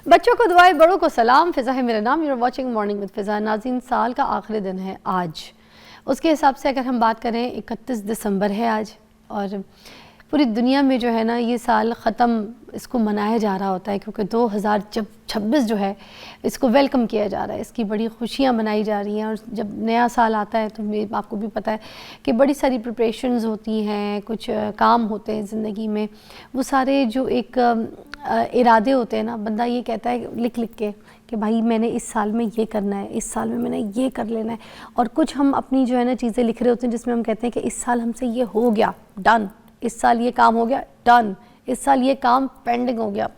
बच्चों को दुआएं, बड़ों को सलाम। फ़िज़ा है मेरा नाम। यूर वॉचिंग मॉर्निंग विद फ़िज़ा। नाज़रीन, साल का आखिरी दिन है आज। उसके हिसाब से अगर हम बात करें 31 दिसंबर है आज, और पूरी दुनिया में जो है ना ये साल ख़त्म इसको मनाया जा रहा होता है, क्योंकि 2026 जो है इसको वेलकम किया जा रहा है, इसकी बड़ी खुशियाँ मनाई जा रही हैं। और जब नया साल आता है तो आपको भी पता है कि बड़ी सारी प्रिपरेशंस होती हैं, कुछ काम होते हैं ज़िंदगी में। वो सारे जो एक इरादे होते हैं ना, बंदा ये कहता है लिख लिख के कि भाई मैंने इस साल में ये करना है, इस साल में मैंने ये कर लेना है। और कुछ हम अपनी जो है ना चीज़ें लिख रहे होते हैं जिसमें हम कहते हैं कि इस साल हमसे ये हो गया, डन, इस साल ये काम हो गया, डन, इस साल ये काम पेंडिंग हो गया,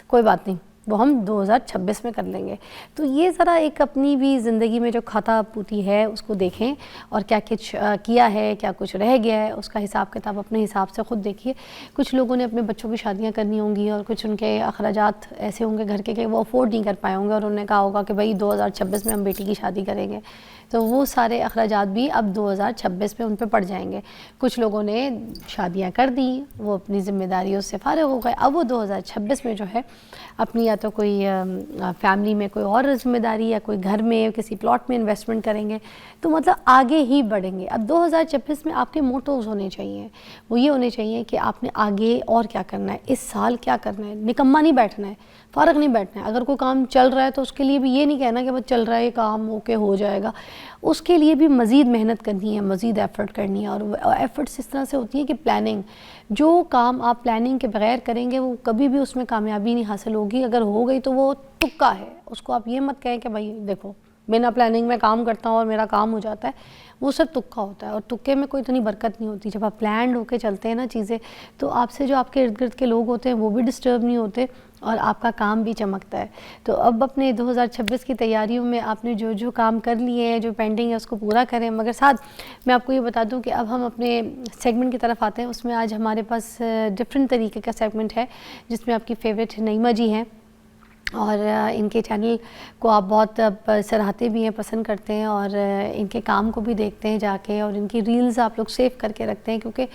कोई बात नहीं, वो हम 2026 में कर लेंगे। तो ये ज़रा एक अपनी भी ज़िंदगी में जो खाता पूती है उसको देखें, और क्या कुछ किया है, क्या कुछ रह गया है, उसका हिसाब किताब अपने हिसाब से ख़ुद देखिए। कुछ लोगों ने अपने बच्चों की शादियां करनी होंगी, और कुछ उनके अखराजात ऐसे होंगे घर के कि वो अफोर्ड नहीं कर पाए होंगे, और उन्होंने कहा होगा कि भाई 2026 में हम बेटी की शादी करेंगे, तो वो सारे अखराजात भी अब 2026 में उन पर पड़ जाएंगे। कुछ लोगों ने शादियाँ कर दी, वो अपनी ज़िम्मेदारियों से फ़ारिग हो गए, अब वो 2026 में जो है अपनी या तो कोई फैमिली में कोई और ज़िम्मेदारी या कोई घर में किसी प्लॉट में इन्वेस्टमेंट करेंगे, तो मतलब आगे ही बढ़ेंगे। अब 2026 में आपके मोटोज़ होने चाहिए, वो ये होने चाहिए कि आपने आगे और क्या करना है, इस साल क्या करना है। निकम्मा नहीं बैठना है, फ़र्क नहीं बैठना है। अगर कोई काम चल रहा है तो उसके लिए भी ये नहीं कहना कि बस चल रहा है, काम ओके हो जाएगा। उसके लिए भी मज़ीद मेहनत करनी है, मज़ीद एफ़र्ट करनी है। और एफ़र्ट्स इस तरह से होती है कि प्लानिंग, जो काम आप प्लानिंग के बगैर करेंगे वो कभी भी उसमें कामयाबी नहीं हासिल होगी। अगर हो गई तो वो तुक्का है, उसको आप ये मत कहें कि भाई देखो बिना प्लानिंग में काम करता हूँ और मेरा काम हो जाता है, वो सब तुक्का होता है। और तुक्के में कोई इतनी बरकत नहीं होती। जब आप प्लान्ड होके चलते हैं ना चीज़ें, तो आपसे जो आपके इर्द गिर्द के लोग होते हैं वो भी डिस्टर्ब नहीं होते, और आपका काम भी चमकता है। तो अब अपने 2026 की तैयारियों में आपने जो जो काम कर लिए हैं, जो पेंडिंग है, उसको पूरा करें। मगर साथ मैं आपको ये बता दूं कि अब हम अपने सेगमेंट की तरफ आते हैं। उसमें आज हमारे पास डिफरेंट तरीके का सेगमेंट है, जिसमें आपकी फेवरेट नईमा जी हैं, और इनके चैनल को आप बहुत सराहते भी हैं, पसंद करते हैं, और इनके काम को भी देखते हैं जाके, और इनकी रील्स आप लोग सेव करके रखते हैं, क्योंकि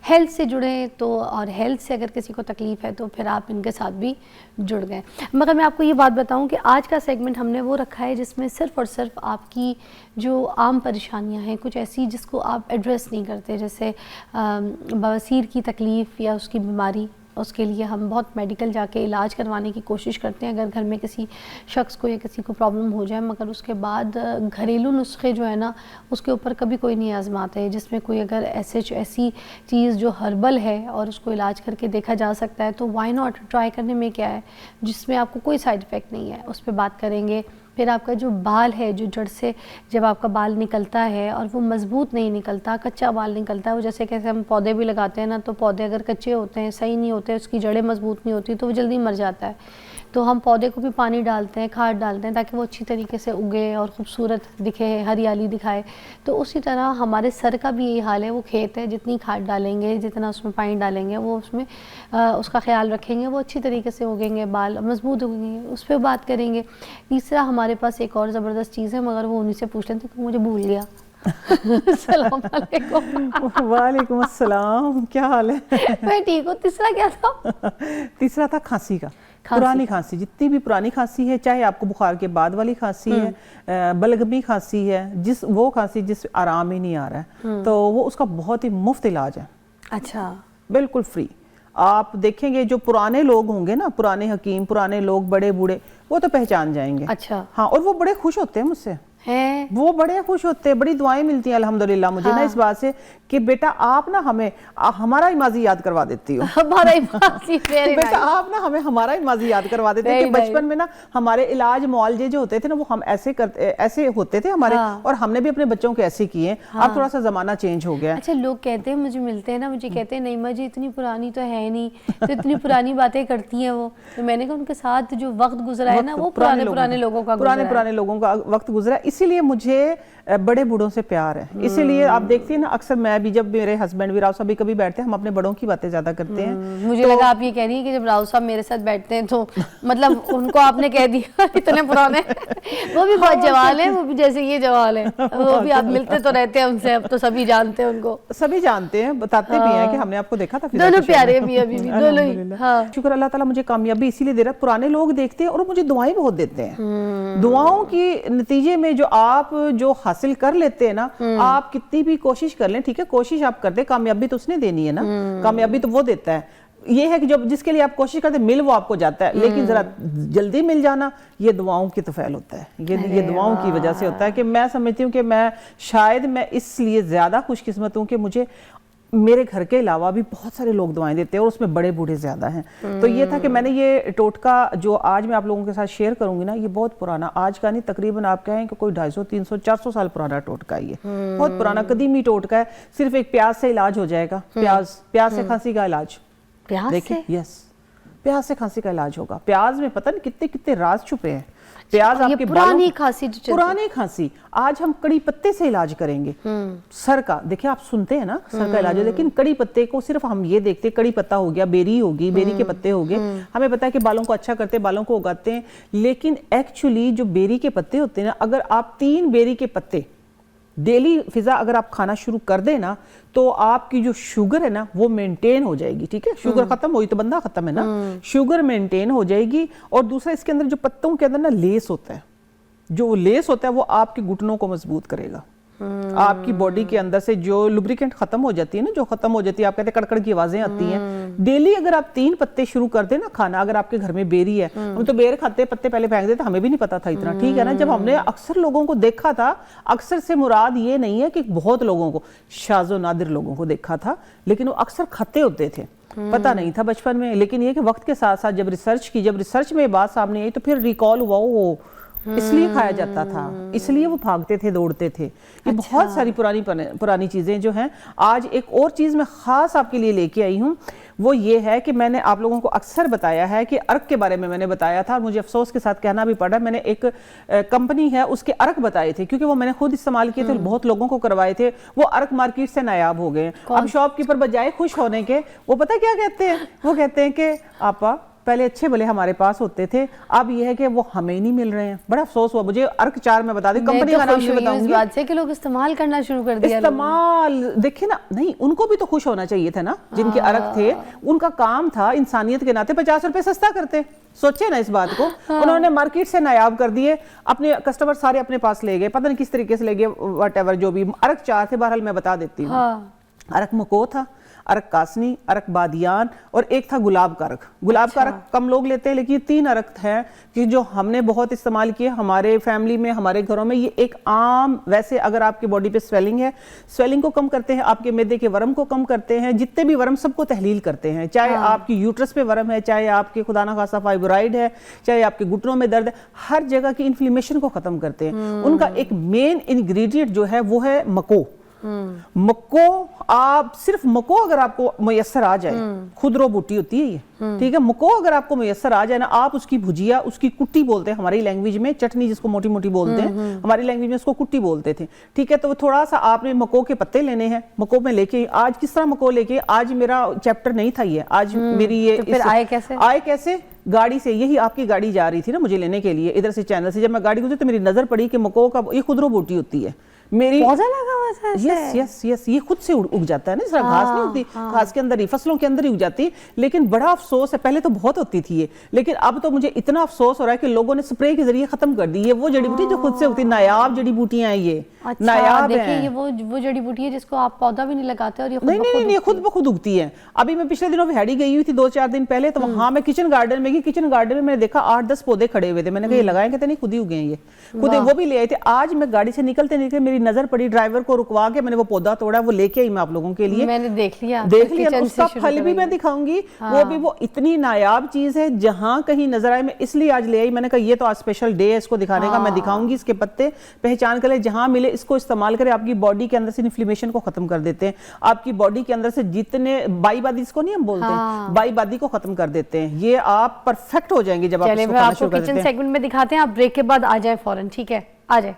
हेल्थ से जुड़े तो, और हेल्थ से अगर किसी को तकलीफ़ है तो फिर आप इनके साथ भी जुड़ गए। मगर मैं आपको ये बात बताऊं कि आज का सेगमेंट हमने वो रखा है जिसमें सिर्फ़ और सिर्फ आपकी जो आम परेशानियां हैं, कुछ ऐसी जिसको आप एड्रेस नहीं करते, जैसे बवासीर की तकलीफ़ या उसकी बीमारी, उसके लिए हम बहुत मेडिकल जाके इलाज करवाने की कोशिश करते हैं अगर घर में किसी शख्स को या किसी को प्रॉब्लम हो जाए। मगर उसके बाद घरेलू नुस्खे जो है ना, उसके ऊपर कभी कोई नहीं आजमाते हैं, जिसमें कोई अगर ऐसी चीज़ जो हर्बल है और उसको इलाज करके देखा जा सकता है, तो वाई नॉट, ट्राई करने में क्या है, जिसमें आपको कोई साइड इफ़ेक्ट नहीं है, उस पर बात करेंगे। फिर आपका जो बाल है, जो जड़ से जब आपका बाल निकलता है और वो मज़बूत नहीं निकलता, कच्चा बाल निकलता है, वो जैसे कैसे हम पौधे भी लगाते हैं ना, तो पौधे अगर कच्चे होते हैं, सही नहीं होते, उसकी जड़ें मज़बूत नहीं होती, तो वो जल्दी मर जाता है। तो हम पौधे को भी पानी डालते हैं, खाद डालते हैं, ताकि वो अच्छी तरीके से उगे और ख़ूबसूरत दिखे, हरियाली दिखाए। तो उसी तरह हमारे सर का भी यही हाल है। वो खेत है, जितनी खाद डालेंगे, जितना उसमें पानी डालेंगे, वो उसमें उसका ख्याल रखेंगे, वो अच्छी तरीके से उगेंगे, बाल मजबूत उगेंगे। उस पर बात करेंगे। तीसरा हमारे पास एक और ज़बरदस्त चीज़ है, मगर वो उन्हीं से पूछ लेते कि मुझे भूल गया। अस्सलाम वालेकुम। वालेकुम अस्सलाम, क्या हाल है? मैं ठीक हूँ। तीसरा क्या था? तीसरा था खांसी का। पुरानी खांसी, जितनी भी पुरानी खांसी है, चाहे आपको बुखार के बाद वाली खांसी है, बलगमी खांसी है, वो खांसी जिस आराम ही नहीं आ रहा है, तो वो उसका बहुत ही मुफ्त इलाज है। अच्छा, बिल्कुल फ्री। आप देखेंगे जो पुराने लोग होंगे ना, पुराने हकीम, पुराने लोग, बड़े बूढ़े, वो तो पहचान जाएंगे। अच्छा, हाँ, और वो बड़े खुश होते हैं मुझसे, हैं, वो बड़े खुश होते हैं, बड़ी दुआएं मिलती हैं अल्हम्दुलिल्लाह मुझे। हाँ। ना इस बात से कि बेटा आप ना हमें हमारा ही माजी याद करवा देती हो। हमारा ही माजी, बेटा आप ना हमें हमारा ही माजी याद करवा देते हैं कि बचपन में ना हमारे इलाज मुआलजे जो होते थे ना, वो हम ऐसे होते थे हमारे। हाँ। और हमने भी अपने बच्चों के ऐसे किए। हाँ। अब थोड़ा सा जमाना चेंज हो गया। अच्छा, लोग कहते हैं, मुझे मिलते हैं ना, मुझे कहते हैं नईमा जी इतनी पुरानी तो है नहीं, तो इतनी पुरानी बातें करती हैं वो। तो मैंने कहा उनके साथ जो वक्त गुजरा है ना, वो पुराने लोगों का वक्त गुजरा, इसीलिए मुझे बड़े बूढ़ों से प्यार है। इसीलिए आप देखती हैं ना, अक्सर मैं मैं भी, जब मेरे हस्बैंड भी राव साहब भी कभी बैठते हैं, हम अपने बड़ों की बातें ज्यादा करते हैं। मुझे लगा आप ये कह रही हैं कि जब राव साहब मेरे साथ बैठते हैं तो मतलब उनको आपने कह दिया इतने पुराने वो भी बहुत जवाल है, वो भी जैसे ये जवाल है, वो भी आप मिलते तो रहते हैं उनसे, अब तो सभी जानते हैं उनको, सभी जानते हैं, बताते भी हैं कि हमने आपको देखा था। दोनों प्यारे भी अभी भी दोनों ही। हाँ। शुक्र अल्लाह ताला मुझे कामयाबी इसीलिए दे रहा है, पुराने लोग देखते हैं और मुझे दुआएं बहुत देते हैं। दुआओं की नतीजे में जो आप जो हासिल कर लेते हैं ना, आप कितनी भी कोशिश कर लें, ठीक है कोशिश आप करते हैं, कामयाबी तो उसने देनी है ना, कामयाबी तो वो देता है। ये है कि जब जिसके लिए आप कोशिश करते मिल वो आपको जाता है, लेकिन जरा जल्दी मिल जाना ये दुआओं की तौफील होता है, ये दुआओं की वजह से होता है। कि मैं समझती हूँ कि मैं इसलिए ज्यादा खुशकिस्मत हूँ कि मुझे मेरे घर के अलावा भी बहुत सारे लोग दुआएं देते हैं और उसमें बड़े बूढ़े ज्यादा हैं। तो ये था कि मैंने ये टोटका जो आज मैं आप लोगों के साथ शेयर करूंगी ना, ये बहुत पुराना, आज का नहीं, तकरीबन आप कहें कि कोई 250, 300, 400 साल पुराना टोटका, ये बहुत पुराना कदीमी टोटका है। सिर्फ एक प्याज से इलाज हो जाएगा, प्याज से खांसी का इलाज, देखिए यस, प्याज से खांसी का इलाज होगा। प्याज में पता नहीं कितने कितने राज छुपे हैं। प्याज आपके पुरानी खांसी, पुरानी खांसी, आज हम कड़ी पत्ते से इलाज करेंगे। सर का देखिए, आप सुनते हैं ना सर का इलाज, लेकिन कड़ी पत्ते को सिर्फ हम ये देखते हैं, कड़ी पत्ता हो गया, बेरी होगी, बेरी के पत्ते हो गए, हमें पता है कि बालों को अच्छा करते हैं, बालों को उगाते हैं, लेकिन एक्चुअली जो बेरी के पत्ते होते हैं ना, अगर आप 3 बेरी के पत्ते डेली फिजा अगर आप खाना शुरू कर देना, तो आपकी जो शुगर है ना वो मेंटेन हो जाएगी। ठीक है, शुगर खत्म हुई तो बंदा खत्म है ना, शुगर मेंटेन हो जाएगी। और दूसरा, इसके अंदर जो पत्तों के अंदर ना लेस होता है, जो लेस होता है वो आपके घुटनों को मजबूत करेगा। आपकी बॉडी के अंदर से जो लुब्रिकेंट खत्म हो जाती है ना, जो खत्म हो जाती है, आप कहते हैं कड़कड़ की आवाजें आती हैं, डेली अगर आप 3 पत्ते शुरू कर देना खाना, अगर आपके घर में बेरी है, हम तो बेर खाते पत्ते पहले फेंक देते, हमें भी नहीं पता था इतना, ठीक है ना। जब हमने अक्सर लोगों को देखा था, अक्सर से मुराद ये नहीं है कि बहुत लोगों को, शाज़ो नादिर लोगों को देखा था, लेकिन वो अक्सर खाते होते थे, पता नहीं था बचपन में। लेकिन ये कि वक्त के साथ साथ जब रिसर्च में बात सामने आई, तो फिर रिकॉल हुआ, वो इसलिए खाया जाता था, इसलिए वो भागते थे, दौड़ते थे। ये बहुत सारी पुरानी चीजें जो हैं। आज एक और चीज मैं खास आपके लिए लेके आई हूँ, वो ये है कि मैंने आप लोगों को अक्सर बताया है कि अर्क के बारे में मैंने बताया था, और मुझे अफसोस के साथ कहना भी पड़ा, मैंने एक कंपनी है उसके अर्क बताए थे, क्योंकि वो मैंने खुद इस्तेमाल किए थे, बहुत लोगों को करवाए थे, वो अर्क मार्केट से नायाब हो गए। अब शॉपकीपर बजाय खुश होने के, वो पता क्या कहते हैं, वो कहते हैं कि आपा पहले अच्छे भले हमारे पास होते थे, अब ये है कि वो हमें ही नहीं मिल रहे हैं। बड़ा अफसोस हुआ मुझे। अर्क 4 में बता दें, कंपनी का नाम नहीं बताऊंगी, इस बात से कि लोग इस्तेमाल करना शुरू कर दिया। इस्तेमाल देखिए ना, नहीं उनको भी तो खुश होना चाहिए था ना, जिनके अर्क थे, उनका काम था इंसानियत के नाते 50 रुपए सस्ता करते। सोचे ना इस बात को। उन्होंने मार्केट से नायाब कर दिए, अपने कस्टमर सारे अपने पास ले गए, पता नहीं किस तरीके से ले गए, व्हाटएवर जो भी। अर्क 4 थे, बहरहाल मैं बता देती हूँ। अर्क मको था, अर्क कासनी, अर्क बादियान, और एक था गुलाब का अर्क। गुलाब का अर्क कम लोग लेते हैं, लेकिन 3 अर्क हैं कि जो हमने बहुत इस्तेमाल किए हमारे फैमिली में, हमारे घरों में। ये एक आम, वैसे अगर आपकी बॉडी पे स्वेलिंग है, स्वेलिंग को कम करते हैं, आपके मैदे के वर्म को कम करते हैं, जितने भी वर्म सबको तहलील करते हैं, चाहे आपकी यूट्रस पे वर्म है, चाहे आपके खुदा ना खासा फाइब्राइड है, चाहे आपके घुटनों में दर्द है, हर जगह की इन्फ्लेमेशन को खत्म करते हैं। उनका एक मेन इंग्रेडिएंट जो है वो है मको। मक्को, आप सिर्फ मक्को अगर आपको मुयस्सर आ जाए, खुदरो बूटी होती है ये, ठीक है, मक्को अगर आपको मुयस्सर आ जाए ना, आप उसकी भुजिया, उसकी कुट्टी बोलते हैं हमारी लैंग्वेज में, चटनी जिसको मोटी मोटी बोलते हैं, हमारी लैंग्वेज में उसको कुट्टी बोलते थे, ठीक है। तो थोड़ा सा आपने मक्को के पत्ते लेने हैं, मक्को में लेके, आज किस तरह मक्को लेके, आज मेरा चैप्टर नहीं था ये, आज मेरी ये, तो फिर आए कैसे? गाड़ी से, यही आपकी गाड़ी जा रही थी ना मुझे लेने के लिए इधर से चैनल से, जब मैं गाड़ी गुजरी तो मेरी नजर पड़ी कि मक्को का ये खुदरो बूटी होती है, मेरी पौधा लगा हुआ था। यस, ये खुद से उग जाता है ना, सिर्फ घास नहीं उगती, घास के अंदर ही, फसलों के अंदर ही उग जाती। लेकिन बड़ा अफसोस है, पहले तो बहुत होती थी ये, लेकिन अब तो मुझे इतना अफसोस हो रहा है कि लोगों ने स्प्रे के जरिए खत्म कर दी। ये वो जड़ी बूटी जो खुद से उगती, नायाब जड़ी बूटियां हैं ये। अच्छा, नायाब है ये वो जड़ी बूटी है जिसको आप पौधा भी नहीं लगाते, और ये नहीं, खुद ब खुद उगती है। अभी मैं पिछले दिनों हैडी गई हुई थी 2-4 दिन पहले, तो वहां मैं किचन गार्डन में गई, किचन गार्डन में मैंने देखा 8-10 पौधे खड़े हुए थे। मैंने कहा ये लगाए, कहते नहीं खुद ही उगे हैं ये, खुद वो भी ले आए थे। आज मैं गाड़ी से निकलते मेरी नजर पड़ी, ड्राइवर को रुकवा के मैंने वो पौधा तोड़ा, वो लेके आई मैं आप लोगों के लिए। मैंने देख लिया, उसका फल भी मैं दिखाऊंगी। वो भी वो इतनी नायाब चीज है, जहां कहीं नजर आए, मैं इसलिए आज ले आई। मैंने कहा ये तो आज स्पेशल डे है इसको दिखाने का, मैं दिखाऊंगी। इसके पत्ते पहचान कर ले, जहां मिले इसको इस्तेमाल करें, आपकी बॉडी के अंदर से इन्फ्लेमेशन को खत्म कर देते हैं, आपकी बॉडी के अंदर से जितने बाईबादी, इसको नहीं हम बोलते हैं, बाईबादी को खत्म कर देते हैं। ये आप परफेक्ट हो जाएंगे जब आप इसको खाना शुरू कर देते हैं। किचन सेगमेंट में दिखाते हैं, आप ब्रेक के बाद आ जाए फौरन, ठीक है, आ जाए।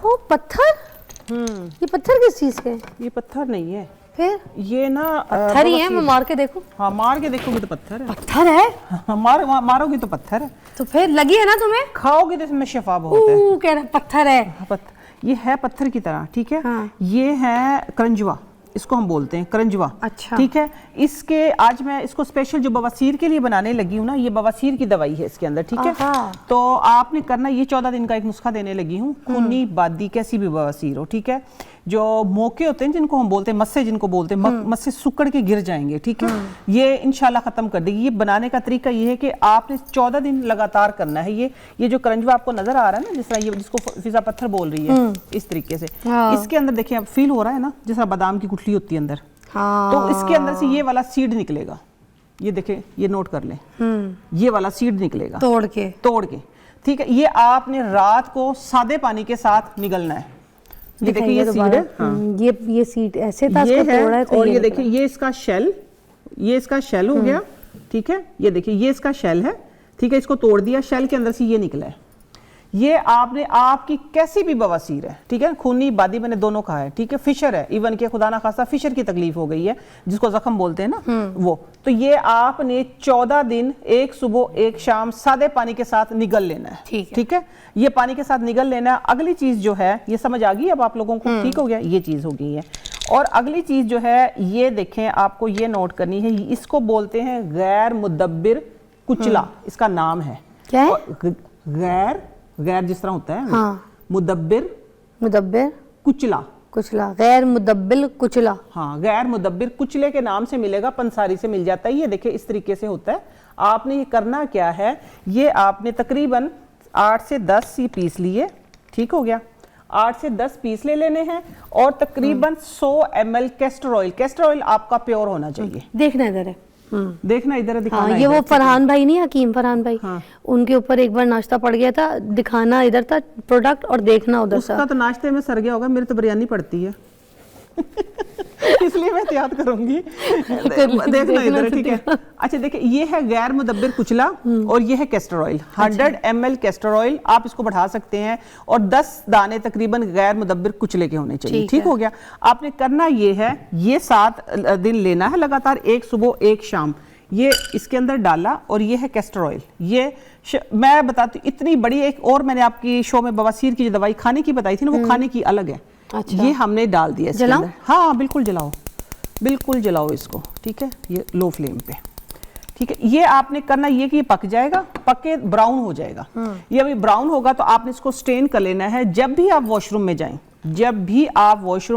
ओ पत्थर, ये पत्थर किस चीज के? ये पत्थर नहीं है, फिर ये ना पत्थर ही है। मैं मार के देखूं? हाँ मार के देखोगे तो पत्थर है। पत्थर है? हाँ, मारोगी तो पत्थर है। तो फिर लगी है ना तुम्हें? खाओगे तो इसमें शिफा बहुत है। कह रहा पत्थर है। ये है पत्थर की तरह, ठीक है। हाँ। ये है करंजवा, इसको हम बोलते हैं करंजवा। अच्छा। ठीक है। इसके आज मैं इसको स्पेशल जो बवासीर के लिए बनाने लगी हूँ ना, ये बवासीर की दवाई है इसके अंदर, ठीक है। तो आपने करना, ये 14 दिन का एक नुस्खा देने लगी हूँ। खूनी बादी कैसी भी बवासीर हो, ठीक है। जो मौके होते हैं जिनको हम बोलते हैं मस्से, जिनको बोलते हैं मस्से सुकड़ के गिर जाएंगे, ठीक है। ये इंशाल्लाह खत्म कर देगी। ये बनाने का तरीका ये है कि आपने 14 दिन लगातार करना है। ये जो करंजवा आपको नजर आ रहा है ना, जिस तरह ये जिसको फिजा पत्थर बोल रही है, इस तरीके से इसके अंदर देखिए, अब फील हो रहा है ना जिस तरह बादाम की गुठली होती है अंदर। तो इसके अंदर से ये वाला सीड निकलेगा। ये देखें, ये नोट कर लें, ये वाला सीड निकलेगा तोड़ के, ठीक है। ये आपने रात को सादे पानी के साथ निगलना है। ये देखिए, ये सीड है। हाँ। ये सीड ऐसे था, ये तोड़ा है। तो और ये देखिए, ये इसका शेल हो गया, ठीक है। ये देखिए, ये इसका शेल है, ठीक है। इसको तोड़ दिया, शेल के अंदर से ये निकला है। ये आपने, आपकी कैसी भी बवासीर है, ठीक है, खूनी बादी मैंने दोनों कहा है, ठीक है। फिशर है, इवन के खुदा ना खासा फिशर की तकलीफ हो गई है, जिसको जख्म बोलते हैं ना, वो तो ये आपने 14 दिन एक सुबह एक शाम सादे पानी के साथ निगल लेना है, ठीक है। ये पानी के साथ निगल लेना है। अगली चीज जो है, ये समझ आ गई अब आप लोगों को, ठीक हो गया, ये चीज हो गई है। और अगली चीज जो है, ये देखें, आपको ये नोट करनी है, इसको बोलते हैं गैर मुदब्बिर कुचला, इसका नाम है। क्या है? गैर जिस तरह होता है, हाँ। मुदब्बिर कुचला, गैर मुदब्बिर कुचला। हाँ, गैर मुदब्बिर कुचले के नाम से मिलेगा, पंसारी से मिल जाता है। ये देखिए, इस तरीके से होता है। आपने ये करना क्या है, ये आपने तकरीबन 8 से 10 ही पीस लिए, ठीक हो गया। 8 से 10 पीस ले लेने हैं और तकरीबन 100 ml कैस्टर ऑयल आपका प्योर होना चाहिए। देखना इधर है, देखना इधर है, दिखाना। ये वो फरहान भाई नहीं, हकीम फरहान भाई, उनके ऊपर एक बार नाश्ता पड़ गया था, दिखाना इधर था प्रोडक्ट और देखना उधर। उसका तो नाश्ते में सर गया होगा, मेरी तो बिरयानी पड़ती है इसलिए मैं एहतियात करूंगी। देखना इधर, ठीक है। अच्छा देखिए, ये है गैर मुदब्बिर कुचला और ये है castor oil. 100 ml castor oil आप इसको बढ़ा सकते हैं और 10 दाने तकरीबन गैर मुदब्बिर कुचले के होने चाहिए, ठीक हो गया। आपने करना ये है, ये 7 दिन लेना है लगातार, एक सुबह एक शाम। ये इसके अंदर डाला और ये है कैस्टर ऑयल। ये मैं बताती हूँ, इतनी बड़ी एक और मैंने आपकी शो में बवासीर की जो दवाई खाने की बताई थी ना, वो खाने की अलग है। अच्छा। ये हमने डाल दिया इसके अंदर। हाँ बिल्कुल जलाओ, बिल्कुल जलाओ इसको, ठीक है। ये लो फ्लेम पे, ठीक है। ये आपने करना ये कि ये पक जाएगा, पक के ब्राउन हो जाएगा। ये अभी ब्राउन होगा तो आपने इसको स्ट्रेन कर लेना है। जब भी आप वॉशरूम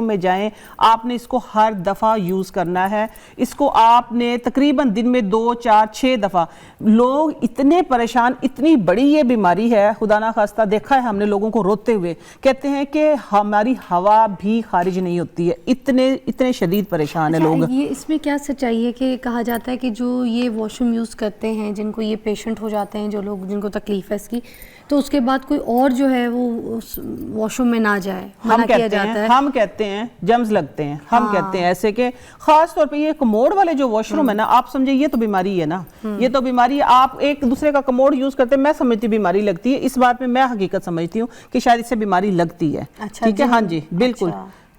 में जाएं, आपने इसको हर दफ़ा यूज़ करना है। इसको आपने तकरीबन दिन में 2, 4, 6 दफ़ा। लोग इतने परेशान, इतनी बड़ी ये बीमारी है, खुदा ना खास्ता देखा है हमने लोगों को रोते हुए, कहते हैं कि हमारी हवा भी खारिज नहीं होती है, इतने शदीद परेशान है लोग। ये इसमें क्या सच्चाई है कि कहा जाता है कि जो ये वॉशरूम यूज़ करते हैं, जिनको ये पेशेंट हो जाते हैं, जो लोग जिनको तकलीफ है इसकी, तो उसके बाद कोई और जो है वो उस वॉशरूम में ना जाए, हम कहते हैं जम्स लगते हैं। हम कहते हैं ऐसे के, खास तौर पे ये कमोड वाले जो वॉशरूम है ना, आप समझे ये तो बीमारी है ना, ये तो बीमारी है। आप एक दूसरे का कमोड यूज करते हैं, मैं समझती बीमारी लगती है, इस बात में मैं हकीकत समझती हूँ कि शायद इससे बीमारी लगती है। ठीक है, हाँ जी बिल्कुल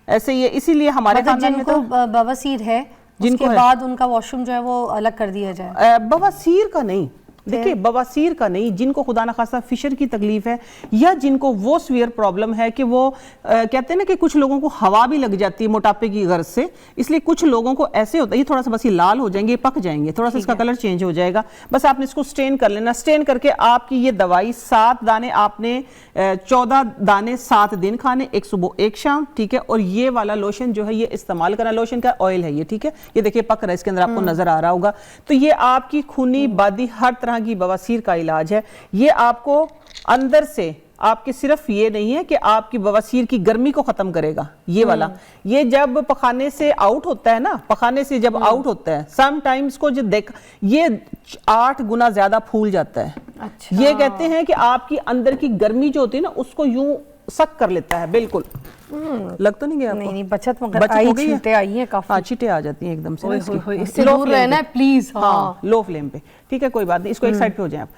ऐसे ही है। इसीलिए हमारे खानदान में तो बवासीर है, जिनके बाद उनका वॉशरूम जो है वो अलग कर दिया जाए। बवासीर का नहीं, देखिए बवासीर का नहीं, जिनको खुदा ना खासा फिशर की तकलीफ है या जिनको वो सीवियर प्रॉब्लम है कि वो कहते हैं ना कि कुछ लोगों को हवा भी लग जाती है मोटापे की गर्ज से, इसलिए कुछ लोगों को ऐसे होता है, ये थोड़ा सा बस ये लाल हो जाएंगे, पक जाएंगे, थोड़ा सा इसका कलर चेंज हो जाएगा। बस आपने इसको स्ट्रेन कर लेना। स्ट्रेन करके आपकी ये दवाई 7 दाने आपने 14 दाने 7 दिन खाने, एक सुबह एक शाम, ठीक है। और ये वाला लोशन जो है ये इस्तेमाल करना, लोशन का ऑयल है ये, ठीक है। ये देखिए पक रहा है, इसके अंदर आपको नजर आ रहा होगा। तो ये आपकी खूनी बादी हर तरह की बवासीर का इलाज है। ये आपको अंदर से, आपके सिर्फ ये नहीं है कि आपकी बवासीर की गर्मी को खत्म करेगा ये वाला, ये जब पखाने से आउट होता है ना, पखाने से जब आउट होता है, सम टाइम्स को जो देख ये 8 गुना ज्यादा फूल जाता है। अच्छा। ये कहते हैं कि आपकी अंदर की गर्मी जो होती है ना, उसको यूं सक कर लेता है। बिल्कुल लग तो नहीं गया आपको? नहीं, बचत आई, छींटे आई हैं काफी। हाँ, छींटे आ जाती हैं एकदम से। इससे दूर रहना है प्लीज। हाँ, लो फ्लेम पे, ठीक है, कोई बात नहीं। इसको एक साइड पे हो जाए आप।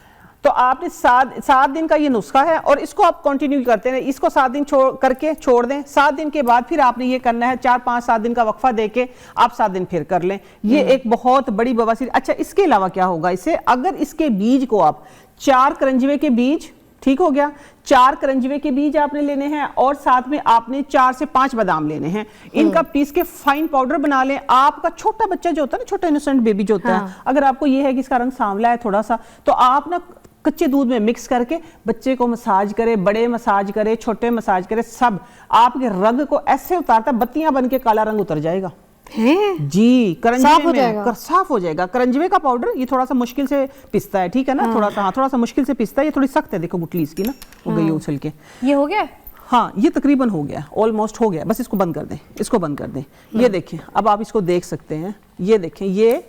तो आपने 7 दिन का ये नुस्खा है और इसको आप कंटिन्यू करते हैं। इसको 7 दिन करके छोड़ दें। 7 दिन के बाद फिर आपने ये करना है, 4-5-7 दिन का वक्फा देके आप 7 दिन फिर कर लें। ये एक बहुत बड़ी बवासीर। अच्छा, इसके अलावा क्या होगा इससे, अगर इसके बीज को आप 4 करंजवे के बीज, ठीक हो गया, 4 करंजवे के बीज आपने लेने हैं और साथ में आपने 4 से 5 बादाम लेने हैं। इनका पीस के फाइन पाउडर बना लें। आपका छोटा बच्चा जो होता है ना, छोटा इनोसेंट बेबी जो होता है, अगर आपको ये है कि इसका रंग सांवला है थोड़ा सा, तो आप ना कच्चे दूध में मिक्स करके बच्चे को मसाज करे, बड़े मसाज करे, छोटे मसाज करे, सब आपके रंग को ऐसे उतारता, बत्तियां बन के काला रंग उतर जाएगा। हैं? जी, करंजवे साफ हो में जाएगा। साफ हो जाएगा। करंजवे का पाउडर ये थोड़ा सा मुश्किल से पिसता है, ठीक है ना, थोड़ा सा मुश्किल से पिसता है। ये थोड़ी सख्त है, देखो गुटली इसकी ना हो गई उछल के। ये हो गया? हाँ, ये तकरीबन हो गया, ऑलमोस्ट हो गया। बस इसको बंद कर दें, इसको बंद कर दें। ये देखें, अब आप इसको देख सकते हैं। ये देखें, ये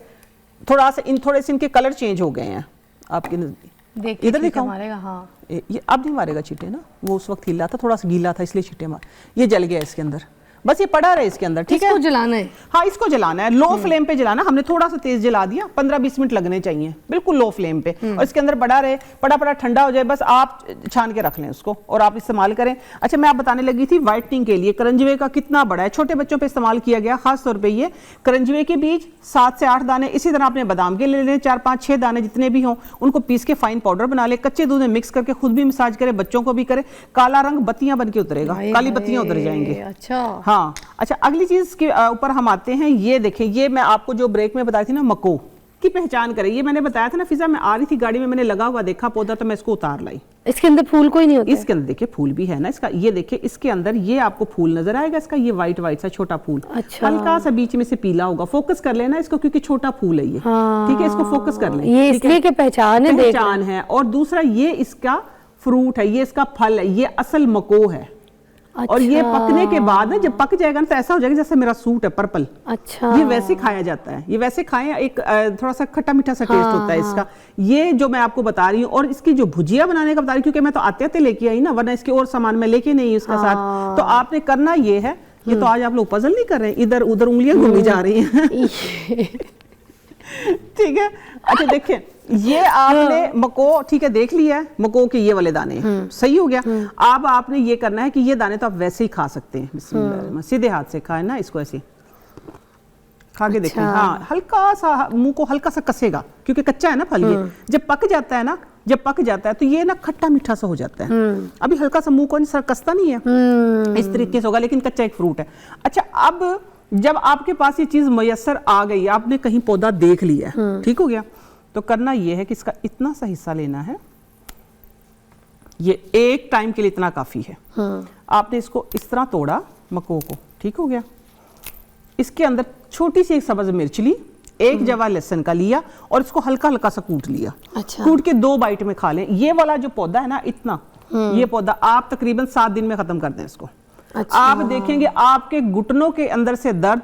थोड़ा सा थोड़े से इनके कलर चेंज हो गए हैं आपके नजदीक। इधर दिखाओ। हाँ, ये अब नहीं मारेगा चीटे ना, वो उस वक्त हिला था, थोड़ा सा गीला था इसलिए चीटे मार। ये जल गया इसके अंदर, बस ये पड़ा रहे इसके अंदर, ठीक है। इसको जलाना है? हाँ, इसको जलाना है, लो फ्लेम पे जलाना। हमने थोड़ा सा तेज जला दिया, 15-20 मिनट लगने चाहिए, बिल्कुल लो फ्लेम पे। और इसके अंदर पड़ा रहे, पड़ा ठंडा हो जाए, बस आप छान के रख लें उसको और आप इस्तेमाल करें। अच्छा, मैं आप बताने लगी थी व्हाइटनिंग के लिए करंजवे का कितना बड़ा है, छोटे बच्चों पे इस्तेमाल किया गया खास तौर पे। ये करंजवे के बीज 7 से 8 दाने, इसी तरह आपने बादाम के ले लें 4-5-6 दाने जितने भी हों, उनको पीस के फाइन पाउडर बना ले, कच्चे दूध में मिक्स करके खुद भी मसाज करें, बच्चों को भी करें। काला रंग बत्तियां बन के उतरेगा, काली बत्तियां उतर जाएंगे। अच्छा, हाँ। अच्छा, अगली चीज के ऊपर हम आते हैं। ये देखें, ये मैं आपको जो ब्रेक में बताई थी ना, मको की पहचान करें। ये मैंने बताया था ना, फिजा मैं आ रही थी गाड़ी में, मैंने लगा हुआ देखा पौधा, तो मैं इसको उतार लाई। इसके अंदर फूल कोई नहीं होता? इसके अंदर देखिए फूल भी है ना इसका। ये देखिए, इसके अंदर ये आपको फूल नजर आएगा इसका, ये व्हाइट सा छोटा फूल। अच्छा। हल्का सा बीच में से पीला होगा। फोकस कर लेना इसको, क्योंकि छोटा फूल है ये। हाँ। ठीक है, इसको फोकस कर लें। ये इसलिए कि पहचान है। और दूसरा, ये इसका फ्रूट है, ये इसका फल है, ये असल मको है। अच्छा। और ये पकने के बाद ना, जब पक जाएगा ना, तो ऐसा हो जाएगा जैसे मेरा सूट है पर्पल। अच्छा। ये वैसे खाया जाता है, ये वैसे खाएं, एक थोड़ा सा खट्टा मीठा सा टेस्ट होता है इसका। ये जो मैं आपको बता रही हूँ, और इसकी जो भुजिया बनाने का बता रही हूँ, क्योंकि मैं तो आते लेके आई ना, वरना इसके और सामान मैं लेके नहीं उसका साथ। तो आपने करना ये है, ये तो आज आप लोग पजल नहीं कर रहे हैं, इधर उधर उंगलियां घूमी जा रही हैं। ठीक है। अच्छा, देखिए, ये आपने मको, ठीक है, देख लिया है मको के ये वाले दाने, सही हो गया। अब आपने ये करना है कि ये दाने तो आप वैसे ही खा सकते हैं, बिस्मिल्लाह, सीधे हाथ से खाए ना इसको, ऐसे खा के देखें। हाँ, हल्का सा मुंह को हल्का सा कसेगा, क्योंकि कच्चा है ना फल। ये जब पक जाता है ना, जब पक जाता है तो ये ना खट्टा मीठा सा हो जाता है। अभी हल्का सा मुंह को नहीं, सर कसता नहीं है, इस तरीके से होगा, लेकिन कच्चा एक फ्रूट है। अच्छा, अब जब आपके पास ये चीज मयसर आ गई, आपने कहीं पौधा देख लिया, ठीक हो गया, तो करना ये है कि इसका इतना सा हिस्सा लेना है। ये एक टाइम के लिए इतना काफी है। आपने इसको इस तरह तोड़ा मको को, ठीक हो गया। इसके अंदर छोटी सी एक सब्ज मिर्च ली, एक जवा लहसुन का लिया और इसको हल्का हल्का सा कूट लिया। अच्छा। कूट के 2 बाइट में खा लें। ये वाला जो पौधा है ना, इतना, ये पौधा आप तकरीबन 7 दिन में खत्म कर दें इसको। अच्छा। आप देखेंगे आपके घुटनों के अंदर से दर्द,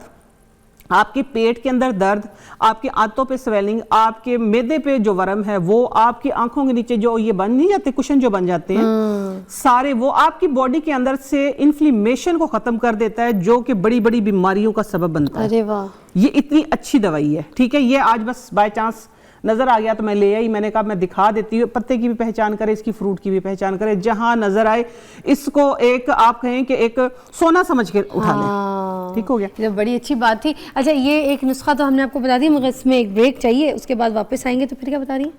आपके पेट के अंदर दर्द, आपके आंतों पे स्वेलिंग, आपके मैदे पे जो वरम है वो, आपकी आंखों के नीचे जो ये बन नहीं जाते कुशन जो बन जाते हैं सारे, वो आपकी बॉडी के अंदर से इन्फ्लेमेशन को खत्म कर देता है, जो कि बड़ी बड़ी बीमारियों का सबब बनता है। अरे वाह, ये इतनी अच्छी दवाई है। ठीक है, ये आज बस बाय चांस नजर आ गया तो मैं ले आई। मैंने कहा मैं दिखा देती हूँ, पत्ते की भी पहचान करें, इसकी फ्रूट की भी पहचान करें, जहां नजर आए इसको एक आप कहें कि एक सोना समझ के उठा लें। ठीक हो गया, ये बड़ी अच्छी बात थी। अच्छा, ये एक नुस्खा तो हमने आपको बता दिया, मगर इसमें एक ब्रेक चाहिए, उसके बाद वापस आएंगे। तो फिर क्या बता रही हैं?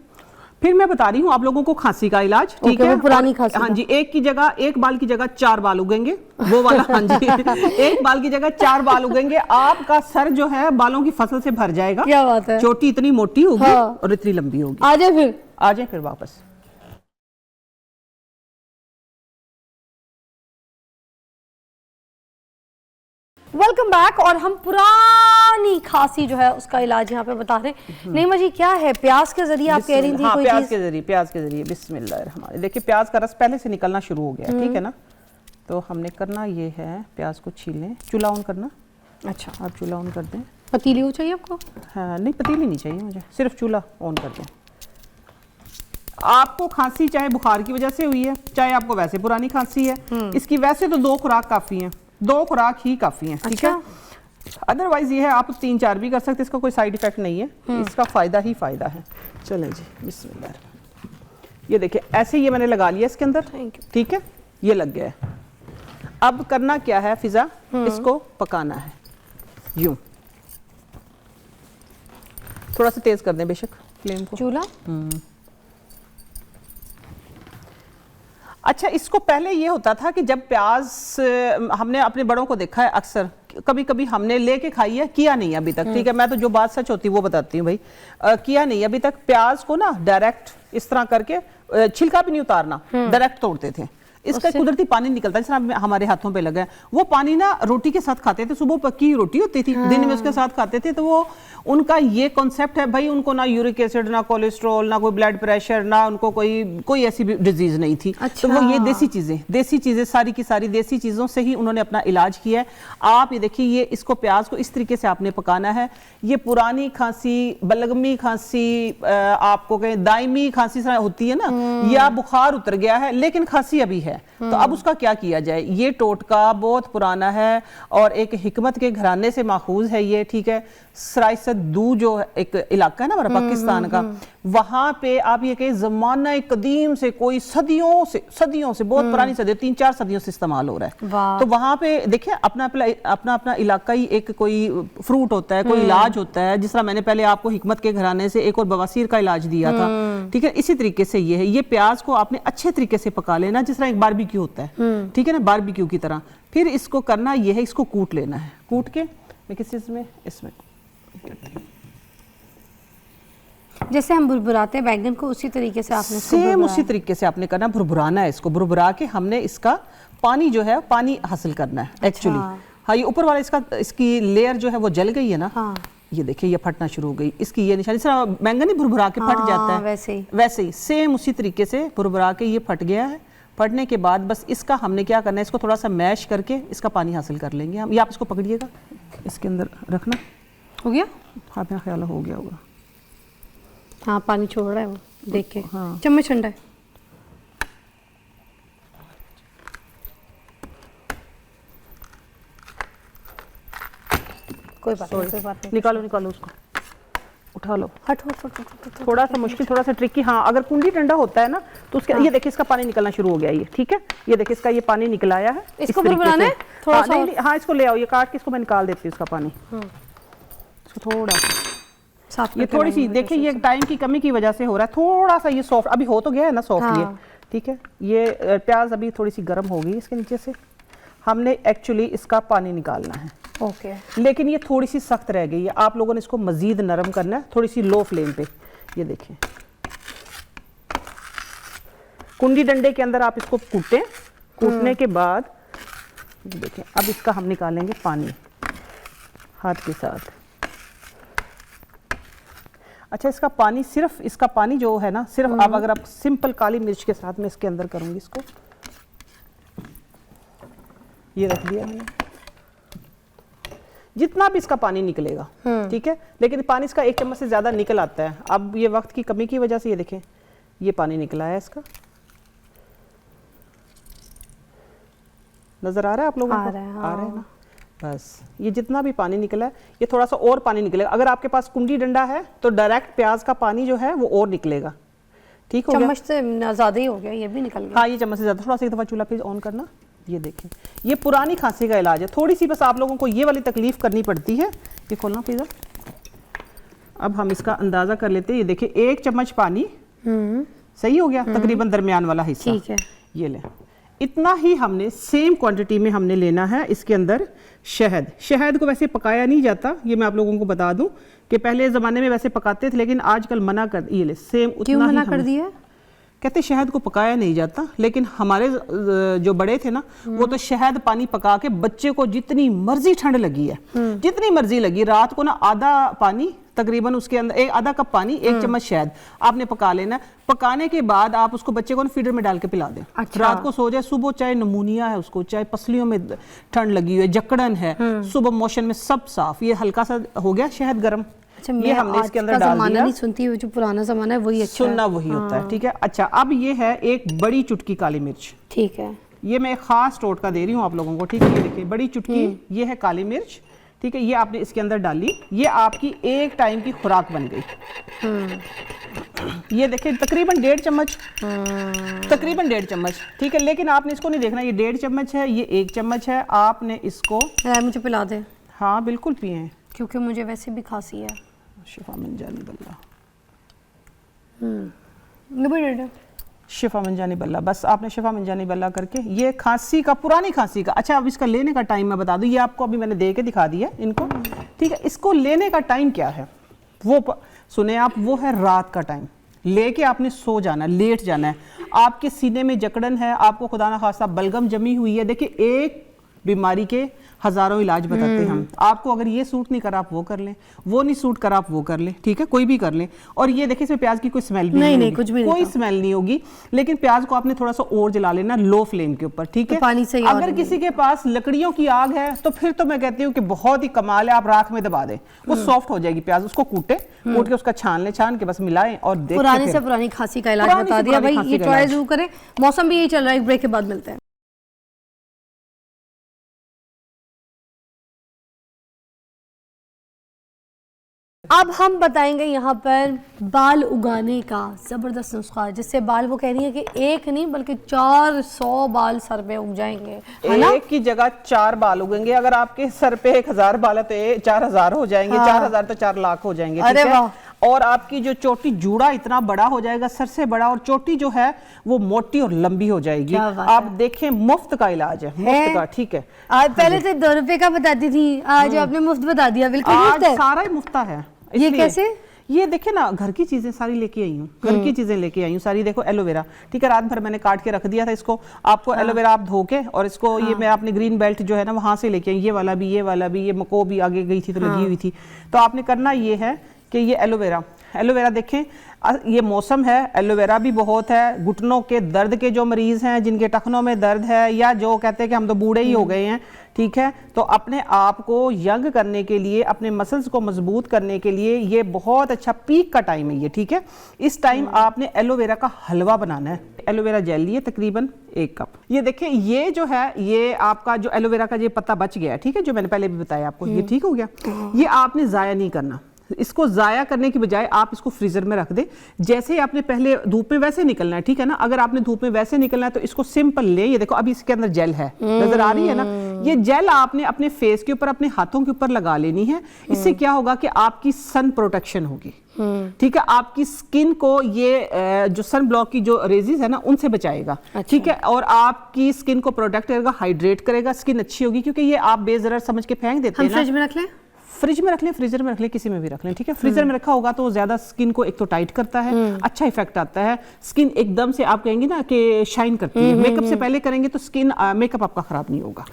फिर मैं बता रही हूँ आप लोगों को खांसी का इलाज। ठीक है, पुरानी खांसी। हाँ जी, एक बाल की जगह 4 बाल उगेंगे, वो वाला। हाँ जी, एक बाल की जगह 4 बाल उगेंगे। आपका सर जो है बालों की फसल से भर जाएगा। क्या बात है, चोटी इतनी मोटी होगी। हाँ। और इतनी लंबी होगी। आ जाए फिर वापस। Welcome back. और हम पुरानी खांसी जो है उसका इलाज यहाँ पे बता रहे हैं। नईमा जी, क्या है? प्याज के जरिए आप कह रही थी? हाँ, प्याज के जरिए बिस्मिल्लाह। देखिए, प्याज का रस पहले से निकलना शुरू हो गया, ठीक है ना। तो हमने करना ये है, प्याज को छील लें, चूल्हा ऑन करना। अच्छा, आप चूल्हा ऑन कर दें। पतीली हो चाहिए आपको? हाँ, नहीं पतीली नहीं चाहिए मुझे, सिर्फ चूल्हा ऑन कर दें। आपको खांसी चाहे बुखार की वजह से हुई है, चाहे आपको वैसे पुरानी खांसी है, इसकी वैसे तो 2 खुराक काफी है, 2 खुराक ही काफी है। ठीक है, अदरवाइज ये है आप 3-4 भी कर सकते हैं, इसका कोई साइड इफेक्ट नहीं है, इसका फायदा ही फायदा है। चलें जी, बिस्मिल्लाह। ये देखिए ऐसे ये मैंने लगा लिया इसके अंदर, ठीक है, ये लग गया है। अब करना क्या है फिजा, इसको पकाना है यूं। थोड़ा सा तेज कर दें बेशक फ्लेम को, चूल्हा। अच्छा, इसको पहले ये होता था कि जब प्याज, हमने अपने बड़ों को देखा है अक्सर, कभी कभी हमने लेके खाई है, किया नहीं अभी तक, ठीक है, मैं तो जो बात सच होती है वो बताती हूँ भाई। किया नहीं अभी तक। प्याज को ना डायरेक्ट इस तरह करके, छिलका भी नहीं उतारना, डायरेक्ट तोड़ते थे। इसका कुदरती पानी निकलता है, जिस हमारे हाथों पे लगा है। वो पानी ना रोटी के साथ खाते थे, सुबह पक्की रोटी होती थी, दिन में उसके साथ खाते थे। तो वो उनका ये कॉन्सेप्ट है भाई, उनको ना यूरिक एसिड, ना कोलेस्ट्रॉल, ना कोई ब्लड प्रेशर, ना उनको कोई ऐसी भी डिजीज नहीं थी। अच्छा। तो वो ये देसी चीजें सारी की सारी देसी चीजों से ही उन्होंने अपना इलाज किया है। आप ये देखिए, ये इसको प्याज को इस तरीके से आपने पकाना है। ये पुरानी खांसी, बलगमी खांसी, आपको कहें दायमी खांसी होती है ना, या बुखार उतर गया है लेकिन खांसी अभी है, तो अब उसका क्या किया जाए। ये टोटका बहुत पुराना है और एक हिकमत के घराने से माखूज है ये, ठीक है। सरायसदू जो एक इलाका है ना हमारा पाकिस्तान का, वहां पे आप ये कहें जमाना कदीम से, कोई सदियों से बहुत पुरानी सदियों, 3-4 सदियों से इस्तेमाल हो रहा है। तो वहां पे देखिए अपना इलाकाई एक कोई फ्रूट होता है, कोई इलाज होता है। जिस तरह मैंने पहले आपको हिकमत के घराने से एक और बवासीर का इलाज दिया था, ठीक है, इसी तरीके से ये है। ये प्याज को आपने अच्छे तरीके से पका लेना, जिस तरह एक बारबेक्यू होता है, ठीक है ना, बारबेक्यू की तरह। फिर इसको करना ये है, इसको कूट लेना है। कूट के मैं किस चीज में, इसमें जैसे हम भुरभुराते हैं बैंगन को, उसी तरीके से आपने सेम उसी तरीके से आपने करना, भुरभुराना है इसको। भुरभुरा के हमने इसका पानी जो है, पानी हासिल करना है एक्चुअली। हाँ, ये ऊपर वाला इसकी लेयर जो है वो जल गई है ना। हाँ। ये देखिए ये फटना शुरू हो गई, इसकी ये निशानी। बैंगन ही भुरभुरा के फट जाता है, वैसे ही सेम उसी तरीके से भुरभुरा के ये फट गया है। फटने के बाद बस इसका हमने क्या करना है, इसको थोड़ा सा मैश करके इसका पानी हासिल कर लेंगे हम। ये आप इसको पकड़िएगा, इसके अंदर रखना। हो गया? हाँ, मेरा ख्याल हो गया होगा। हाँ, पानी छोड़ रहा है वो, देख के। हाँ। चम्मच ठंडा है। कोई बात नहीं। निकालो उसको, उठा लो। हट। थोड़ा सा मुश्किल, थोड़ा सा ट्रिकी। हाँ, अगर कुंडी ठंडा होता है ना तो उसके ये देखिए इसका पानी निकलना शुरू हो गया ये, ठीक है। ये देखिए इसका ये पानी निकल आया है। इसको भुरभुराना है थोड़ा सा। हाँ, इसको ले आओ, ये काट के इसको मैं निकाल देती हूँ इसका पानी। इसको थोड़ा सा, ये थोड़ी सी देखिए, ये टाइम की कमी की वजह से हो रहा है थोड़ा सा ये सॉफ्ट। अभी हो तो गया है ना सॉफ्ट ये, ठीक है। ये प्याज अभी थोड़ी सी गर्म हो गई इसके नीचे से। हमने एक्चुअली इसका पानी निकालना है, ओके। लेकिन ये थोड़ी सी सख्त रह गई है। आप लोगों ने इसको मजीद नरम करना है, थोड़ी सी लो फ्लेम पे। ये देखें, कुंडी डंडे के अंदर आप इसको कूटें। कूटने के बाद देखें, अब इसका हम निकालेंगे पानी हाथ के साथ। अच्छा, इसका पानी, सिर्फ इसका पानी जो है ना, सिर्फ अब अगर आप सिंपल काली मिर्च के साथ में इसके अंदर करूंगी इसको, ये रख दिया मैंने। जितना भी इसका पानी निकलेगा, ठीक है, लेकिन पानी इसका 1 चम्मच से ज्यादा निकल आता है। अब ये वक्त की कमी की वजह से ये देखें, ये पानी निकला है इसका। नजर आ रहा है आप लोगों को? आ रहा है ना। बस ये जितना भी पानी निकला है, ये थोड़ा सा और पानी निकलेगा। अगर आपके पास कुंडी डंडा है तो डायरेक्ट प्याज का पानी जो है वो और निकलेगा, ठीक हो गया। चम्मच से ज्यादा ही हो गया, ये भी निकल गया। हाँ, ये चम्मच से ज्यादा। थोड़ा सा एक दफा चूल्हा फिर ऑन करना। ये देखें, ये पुरानी खांसी का इलाज है। थोड़ी सी बस आप लोगों को ये वाली तकलीफ करनी पड़ती है। ये खोलना पिज़्ज़ा। अब हम इसका अंदाजा कर लेते हैं। ये देखिए 1 चम्मच पानी, सही हो गया, तकरीबन दरमियान वाला हिस्सा, ठीक है। ये ले, इतना ही हमने सेम क्वांटिटी में हमने लेना है। इसके अंदर शहद को वैसे पकाया नहीं जाता, ये मैं आप लोगों को बता दूं कि पहले ज़माने में वैसे पकाते थे, लेकिन आजकल मना कर, ये ले सेम उतना क्यों मना कर दिया? कहते शहद को पकाया नहीं जाता। लेकिन हमारे जो बड़े थे ना, वो तो शहद पानी पका के बच्चे को जितनी मर्जी ठंड लगी है, जितनी मर्जी लगी, रात को ना आधा पानी, तकरीबन उसके अंदर आधा कप पानी, 1 चम्मच शहद आपने पका लेना। पकाने के बाद आप उसको बच्चे को फीडर में डाल के पिला दें। अच्छा। रात को सो जाए, सुबह चाहे नमूनिया है उसको, चाहे पसलियों में ठंड लगी हुई है, जकड़न है, सुबह मोशन में सब साफ। ये हल्का सा हो गया शहद गर्म। अच्छा, ये हमने इसके अंदर डाल दिया। नहीं सुनती, जो पुराना जमाना है वही अच्छा सुनना वही होता है, ठीक है। अच्छा, अब ये है 1 बड़ी चुटकी काली मिर्च, ठीक है। ये मैं खास टोटका दे रही हूँ आप लोगों को, ठीक है। ये देखिए बड़ी चुटकी, ये है काली मिर्च, ठीक है, ये आपने इसके अंदर डाली, ये आपकी एक टाइम की खुराक बन गई। ये देखिए तकरीबन 1.5 चम्मच, तकरीबन 1.5 चम्मच, ठीक है। लेकिन आपने इसको नहीं देखना, ये 1.5 चम्मच है, ये 1 चम्मच है। आपने इसको मुझे पिला दे। हाँ बिल्कुल पिए, क्योंकि मुझे वैसे भी खांसी है। शिफा मन जानी बल्ला, शिफा मन जानी बल्ला। बस आपने शिफा मन जानी बल्ला करके, ये खांसी का, पुरानी खांसी का। अच्छा अब इसका लेने का टाइम मैं बता दूं, ये आपको अभी मैंने दे के दिखा दिया इनको, ठीक है। इसको लेने का टाइम क्या है वो सुने आप, वो है रात का टाइम। लेके आपने सो जाना, लेट जाना है। आपके सीने में जकड़न है, आपको खुदा ना खास्ता बलगम जमी हुई है। देखिए एक बीमारी के हजारों इलाज बताते हैं हम आपको। अगर ये सूट नहीं करा आप वो कर लें, वो नहीं सूट करा आप वो कर लें, ठीक है, कोई भी कर लें। और ये देखिए इसमें प्याज की कोई स्मेल भी नहीं होगी, कुछ भी कोई स्मेल नहीं होगी। लेकिन प्याज को आपने थोड़ा सा और जला लेना लो फ्लेम के ऊपर, ठीक है। पानी से अगर किसी के पास लकड़ियों की आग है तो फिर तो मैं कहती हूँ कि बहुत ही कमाल है, आप राख में दबा दें, वो सॉफ्ट हो जाएगी प्याज। उसको कूट के उसका छान ले, छान के बस मिलाएं और देखें। पुरानी से पुरानी खांसी का इलाज बता दिया भाई, ये ट्राई जरूर करें। मौसम भी यही चल रहा है, एक ब्रेक के बाद मिलते हैं। अब हम बताएंगे यहाँ पर बाल उगाने का ज़बरदस्त नुस्खा, जिससे बाल, वो कह रही है कि एक नहीं बल्कि 400 बाल सर पे उग जाएंगे, है ना? एक की जगह 4 बाल उगेंगे। अगर आपके सर पे 1000 बाल है तो 4000 हो जाएंगे, 4000 तो 4 लाख हो जाएंगे, अरे वाह। और आपकी जो चोटी, जूड़ा इतना बड़ा हो जाएगा सर से बड़ा, और चोटी जो है वो मोटी और लंबी हो जाएगी। आप देखें मुफ्त का इलाज है, मुफ्त का, ठीक है। आज पहले से 2 रुपए का बताती थी, आज आपने मुफ्त बता दिया। बिल्कुल आज सारा ही मुफ्त है। ये कैसे? ये देखिए ना, घर की चीजें सारी लेके आई हूँ, घर की चीजें लेके आई हूँ सारी। देखो एलोवेरा, ठीक है, रात भर मैंने काट के रख दिया था इसको। आपको एलोवेरा आप धो के, और इसको ये मैं आपने ग्रीन बेल्ट जो है ना वहां से लेके आई, ये वाला भी, ये वाला भी, ये मको भी आगे गई थी तो लगी हुई थी। तो आपने करना ये है कि ये एलोवेरा देखें, ये मौसम है, एलोवेरा भी बहुत है। घुटनों के दर्द के जो मरीज हैं, जिनके टखनों में दर्द है, या जो कहते हैं कि हम तो बूढ़े ही हो गए हैं, ठीक है, तो अपने आप को यंग करने के लिए, अपने मसल्स को मजबूत करने के लिए ये बहुत अच्छा पीक का टाइम है ये, ठीक है। इस टाइम आपने एलोवेरा का हलवा बनाना है। एलोवेरा जेल लिए तकरीबन 1 कप। ये देखिए, ये जो है, ये आपका जो एलोवेरा का ये पत्ता बच गया है, ठीक है, जो मैंने पहले भी बताया आपको, ये ठीक हो गया। ये आपने जाया नहीं करना, इसको जाया करने की बजाय आप इसको फ्रीजर में रख दें। जैसे ही आपने पहले धूप में वैसे निकलना है, ठीक है ना। अगर आपने धूप में वैसे निकलना है तो इसको सिंपल ले, ये देखो अभी इसके अंदर जेल है, नजर आ रही है ना। ये जेल आपने अपने फेस के ऊपर, अपने हाथों के ऊपर लगा लेनी है। इससे क्या होगा कि आपकी सन प्रोटेक्शन होगी, ठीक है। आपकी स्किन को ये जो सन ब्लॉक की जो रेजिस है ना उनसे बचाएगा, ठीक है। और आपकी स्किन को प्रोटेक्ट करेगा, हाइड्रेट करेगा, स्किन अच्छी होगी। क्योंकि ये आप बेजरर समझ के फेंक देते हैं ना। फ्रिज में रख लें, फ्रिज में रख लें, फ्रीजर में रख लें, किसी में भी रख लें, ठीक है। फ्रीजर में रखा होगा तो ज्यादा स्किन को एक तो टाइट करता है, अच्छा इफेक्ट आता है। स्किन एकदम से आप कहेंगे ना कि शाइन करती है। मेकअप से पहले करेंगे तो स्किन, मेकअप आपका खराब नहीं होगा।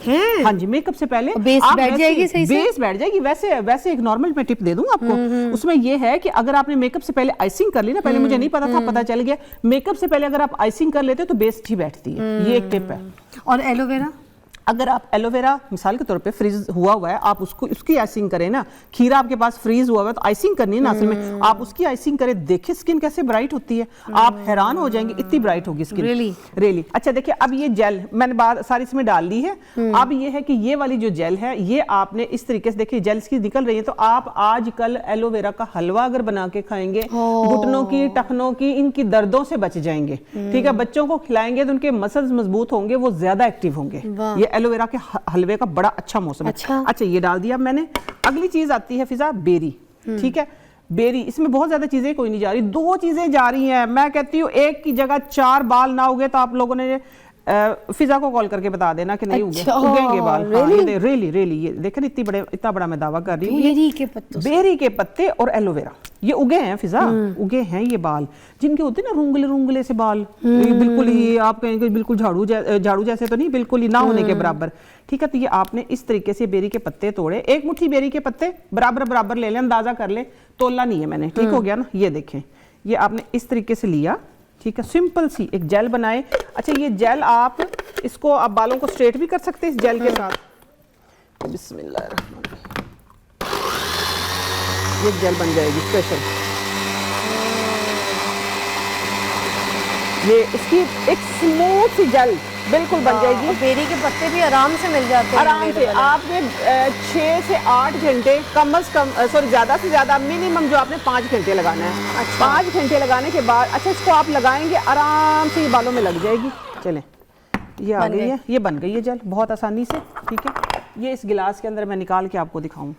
हाँ जी, मेकअप से पहले बेस बैठ जाएगी, सही से बेस बैठ जाएगी। वैसे एक नॉर्मल मैं टिप दे दूं आपको, उसमें ये है कि अगर आपने मेकअप से पहले आइसिंग कर ली ना, पहले मुझे नहीं पता था, पता चल गया, मेकअप से पहले अगर आप आइसिंग कर लेते हो तो बेस अच्छी बैठती है। ये एक टिप है। और एलोवेरा, अगर आप एलोवेरा मिसाल के तौर पे फ्रीज हुआ है, आप उसको उसकी आइसिंग करें ना। खीरा आपके पास फ्रीज हुआ है तो आइसिंग करनी है ना, असल में आप उसकी आइसिंग करें, देखिए स्किन कैसे ब्राइट होती है, आप हैरान हो जाएंगे, इतनी ब्राइट होगी स्किन। रियली। अच्छा देखिए, अब ये जेल मैंने बात सारी इसमें डाल दी है। अब ये है कि ये वाली जो जेल है, ये आपने इस तरीके से, देखिए जेल इसकी निकल रही है, तो आप आजकल एलोवेरा का हलवा अगर बना के खाएंगे, घुटनों की, टखनों की, इनकी दर्दों से बच जाएंगे, ठीक है। बच्चों को खिलाएंगे तो उनके मसल्स मजबूत होंगे, वो ज्यादा एक्टिव होंगे। ये एलोवेरा के हलवे का बड़ा अच्छा मौसम है। अच्छा ये डाल दिया मैंने। अगली चीज आती है फिजा, बेरी, ठीक है। बेरी, इसमें बहुत ज्यादा चीजें कोई नहीं जा रही, 2 चीजें जा रही हैं। मैं कहती हूँ एक की जगह 4 बाल ना उगे तो आप लोगों ने फिजा को कॉल करके बता देना कि नहीं उगेंगे बाल। रियली ये देखें, इतना बड़ा मैं दावा कर रही हूँ। बेरी के पत्ते और एलोवेरा ये उगे हैं फिजा, उगे हैं ये बाल, जिनके होते हैं ना रुंगले से बाल, बिल्कुल ही आप कहेंगे बिल्कुल झाड़ू जैसे तो नहीं, बिल्कुल ही ना होने के बराबर, ठीक है। तो ये आपने इस तरीके से बेरी के पत्ते तोड़े, 1 मुट्ठी बेरी के पत्ते बराबर ले लें, अंदाजा कर ले, तोला नहीं है मैंने, ठीक हो गया ना। ये देखें, ये आपने इस तरीके से लिया, ठीक है। सिंपल सी एक जेल बनाए। अच्छा ये जेल आप इसको, आप बालों को स्ट्रेट भी कर सकते हैं इस जेल के साथ। बिस्मिल्लाह, ये जेल बन जाएगी स्पेशल। ये इसकी एक स्मूथ सी जेल बिल्कुल बन जाएगी। बेरी के पत्ते भी आराम से मिल जाते हैं आराम से। आपने 6 से 8 घंटे कम से कम, सॉरी ज़्यादा से ज़्यादा मिनिमम जो आपने 5 घंटे लगाना है। अच्छा। 5 घंटे लगाने के बाद अच्छा इसको आप लगाएंगे, आराम से ये बालों में लग जाएगी। चलें, ये आ गई है, ये बन गई है जेल बहुत आसानी से। ठीक है, ये इस गिलास के अंदर मैं निकाल के आपको दिखाऊं।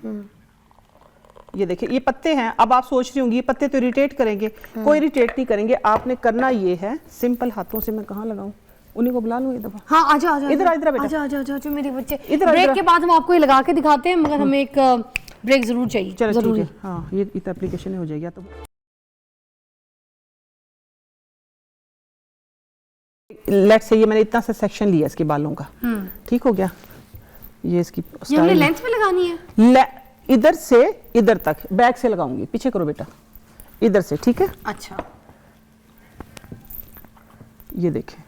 ये देखिए, ये पत्ते हैं। अब आप सोच रही होंगी ये पत्ते तो इरिटेट करेंगे, कोई इरिटेट नहीं करेंगे। आपने करना ये है, सिंपल हाथों से, मैं कहाँ लगाऊं, उन्हीं को बुला लूं ये दफा। हाँ, आजा आजा इधर इधर बेटा, आजा आजा आजा मेरे बच्चे। इधर ब्रेक के बाद हम आपको ये लगा के दिखाते हैं, मगर हमें एक ब्रेक जरूर चाहिए। चलो ठीक है, हाँ ये इतना एप्लीकेशन हो जाएगा। तो लेट्स से ये मैंने इतना सा सेक्शन लिया इसके बालों का, ठीक हो गया। ये इसकी हमने लेंथ में लगानी है, इधर से इधर तक, बैक से लगाऊंगी। पीछे करो बेटा, इधर से, ठीक है। अच्छा, ये देखें।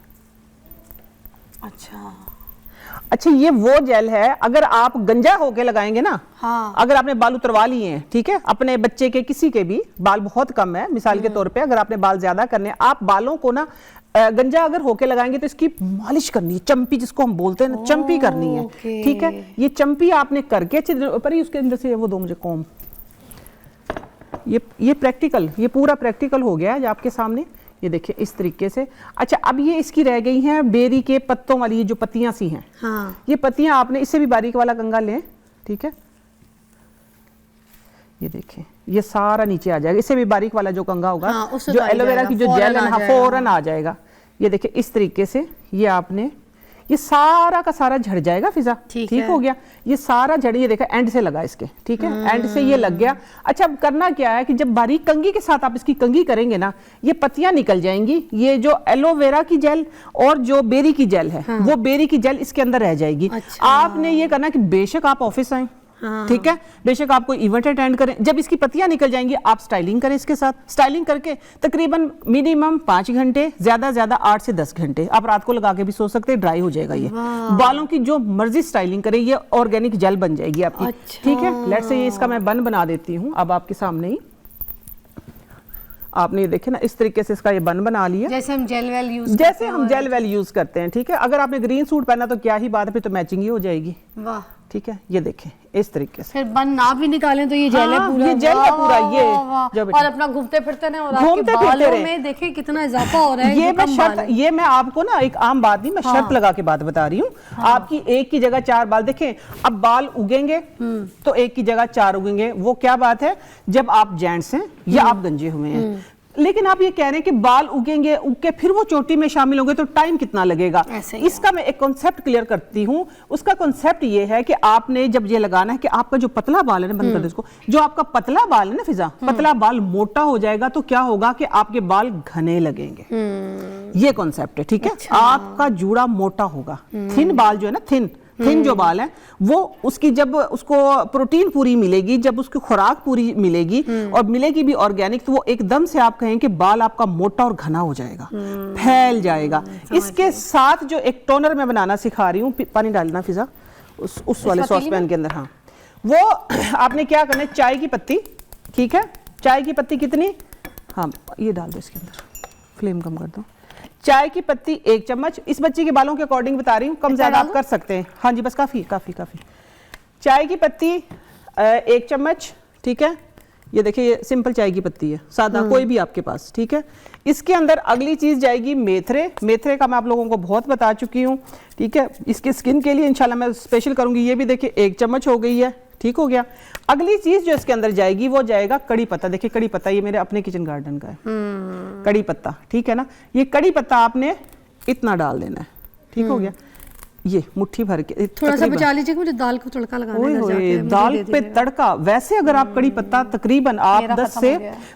अच्छा, ये वो जेल है, अगर आप गंजा होके लगाएंगे ना, हाँ। अगर आपने बाल उतरवा लिए हैं, ठीक है, अपने बच्चे के किसी के भी बाल बहुत कम है, मिसाल के तौर पे अगर आपने बाल ज्यादा करने, आप बालों को ना गंजा अगर होके लगाएंगे तो इसकी मालिश करनी है, चंपी जिसको हम बोलते हैं ना, चंपी करनी है। ठीक है, ये चंपी आपने करके अच्छे पर ही उसके अंदर से वो दो मुझे कॉम। ये प्रैक्टिकल, ये पूरा प्रैक्टिकल हो गया है आपके सामने। ये देखिए इस तरीके से। अच्छा, अब ये इसकी रह गई हैं बेरी के पत्तों वाली, ये जो पत्तियां सी हैं, हाँ। ये पत्तियां आपने इससे भी बारीक वाला कंघा लें, ठीक है। ये देखें, ये सारा नीचे आ जाएगा, इससे भी बारीक वाला जो कंघा होगा, हाँ, जो एलोवेरा की जो जेल है, फौरन आ जाएगा। ये देखिए इस तरीके से ये आपने, ये सारा का सारा झड़ जाएगा फिजा। ठीक हो गया, ये सारा झड़, ये देखा एंड से लगा इसके, ठीक है, एंड से ये लग गया। अच्छा, अब करना क्या है कि जब बारीक कंघी के साथ आप इसकी कंघी करेंगे ना, ये पत्तियां निकल जाएंगी। ये जो एलोवेरा की जेल और जो बेरी की जेल है, वो बेरी की जेल इसके अंदर रह जाएगी। आपने ये करना कि बेशक आप ऑफिस आए, ठीक है, बेशक आप कोई इवेंट अटेंड करें, जब इसकी पत्तियां निकल जाएंगी आप स्टाइलिंग करें इसके साथ। स्टाइलिंग करके तकरीबन मिनिमम 5 घंटे, ज्यादा ज्यादा 8 से 10 घंटे आप रात को लगा के भी सो सकते हैं, ड्राई हो जाएगा ये। बालों की जो मर्जी स्टाइलिंग करें, ये ऑर्गेनिक जेल बन जाएगी आपकी। ठीक है, लेट्स से ये इसका मैं बन बना देती हूँ अब आपके सामने ही। आपने ये देखे ना, इस तरीके से इसका ये बन बना लिया, जैसे हम जेल वेल यूज करते हैं। ठीक है, अगर आपने ग्रीन सूट पहना तो क्या ही बात है, फिर तो मैचिंग ही हो जाएगी। वाह, ठीक है, ये देखें इस तरीके से। फिर बन ना भी निकालें तो ये जेल है पूरा, ये जेल है पूरा। ये और अपना घूमते फिरते ना, और आपके बालों में देखिए कितना इजाफा हो रहा है। ये मैं आपको ना एक आम बात नहीं, मैं शर्त लगा के बात बता रही हूँ। आपकी एक की जगह 4 बाल, देखें अब बाल उगेंगे तो एक की जगह 4 उगेंगे। वो क्या बात है, जब आप जेंट्स हैं या आप गंजे हुए हैं, लेकिन आप ये कह रहे हैं कि बाल उगेंगे, उग के फिर वो चोटी में शामिल होंगे तो टाइम कितना लगेगा। इसका मैं एक कॉन्सेप्ट क्लियर करती हूँ। उसका कॉन्सेप्ट ये है कि आपने जब ये लगाना है कि आपका जो पतला बाल है ना, बंद कर दो इसको, जो आपका पतला बाल है ना फिजा, पतला बाल मोटा हो जाएगा तो क्या होगा कि आपके बाल घने लगेंगे। ये कॉन्सेप्ट है, ठीक है। आपका जूड़ा मोटा होगा, थिन बाल जो है ना, थिन जो बाल है, वो उसकी जब उसको प्रोटीन पूरी मिलेगी, जब उसकी खुराक पूरी मिलेगी और मिलेगी भी ऑर्गेनिक, तो वो एकदम से आप कहें कि बाल आपका मोटा और घना हो जाएगा, फैल जाएगा। इसके साथ जो एक टोनर मैं बनाना सिखा रही हूँ, पानी डालना फिजा उस वाले सॉस पैन के अंदर। हाँ, वो आपने क्या करना है, चाय की पत्ती, ठीक है, चाय की पत्ती कितनी, हाँ ये डाल दो इसके अंदर, फ्लेम कम कर दो। चाय की पत्ती 1 चम्मच, इस बच्चे के बालों के अकॉर्डिंग बता रही हूँ, कम ज्यादा आप कर सकते हैं। हाँ जी, बस काफी। चाय की पत्ती 1 चम्मच, ठीक है। ये देखिए, ये सिंपल चाय की पत्ती है, सादा, कोई भी आपके पास, ठीक है। इसके अंदर अगली चीज जाएगी मेथरे। मेथरे का मैं आप लोगों को बहुत बता चुकी हूँ, ठीक है। इसके स्किन के लिए इंशाल्लाह मैं स्पेशल करूंगी। ये भी देखिए 1 चम्मच हो गई है, ठीक हो गया। अगली चीज जो इसके अंदर जाएगी वो जाएगा कड़ी पत्ता। देखिए कड़ी पत्ता, ये मेरे अपने किचन गार्डन का है, कड़ी पत्ता, ठीक है ना। ये कड़ी पत्ता आपने इतना डाल देना है, ठीक हो गया। ये मुट्ठी भर के, थोड़ा सा बचा लीजिए, मुझे दाल को तड़का लगाना है। दाल पे तड़का, वैसे अगर आप कड़ी पत्ता तकरीबन आप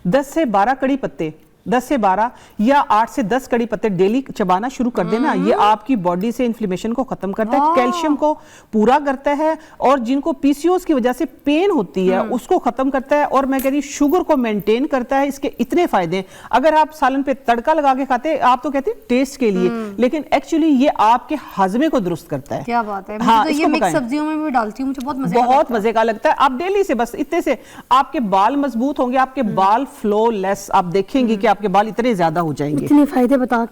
10 से 12 कड़ी पत्ते, 10 से 12 या 8 से 10 कड़ी पत्ते डेली चबाना शुरू कर देना। ये आपकी बॉडी से इन्फ्लेमेशन को खत्म करता है, कैल्शियम को पूरा करता है, और जिनको पीसीओएस की वजह से पेन होती है उसको खत्म करता है, और मैं कह रही शुगर को मेंटेन करता है। इसके इतने फायदे। अगर आप सालन पे तड़का लगा के खाते हैं, आप तो कहते हैं टेस्ट के लिए, लेकिन एक्चुअली ये आपके हाजमे को दुरुस्त करता है। क्या बात है। हाँ, तो ये मिक्स सब्जियों में भी डालती हूँ, मुझे बहुत मजे का लगता है। आप डेली से बस इतने से आपके बाल मजबूत होंगे, आपके बाल फ्लोलेस, आप देखेंगे कि आपके बाल इतने ज्यादा हो जाएंगे। इतने फायदे बता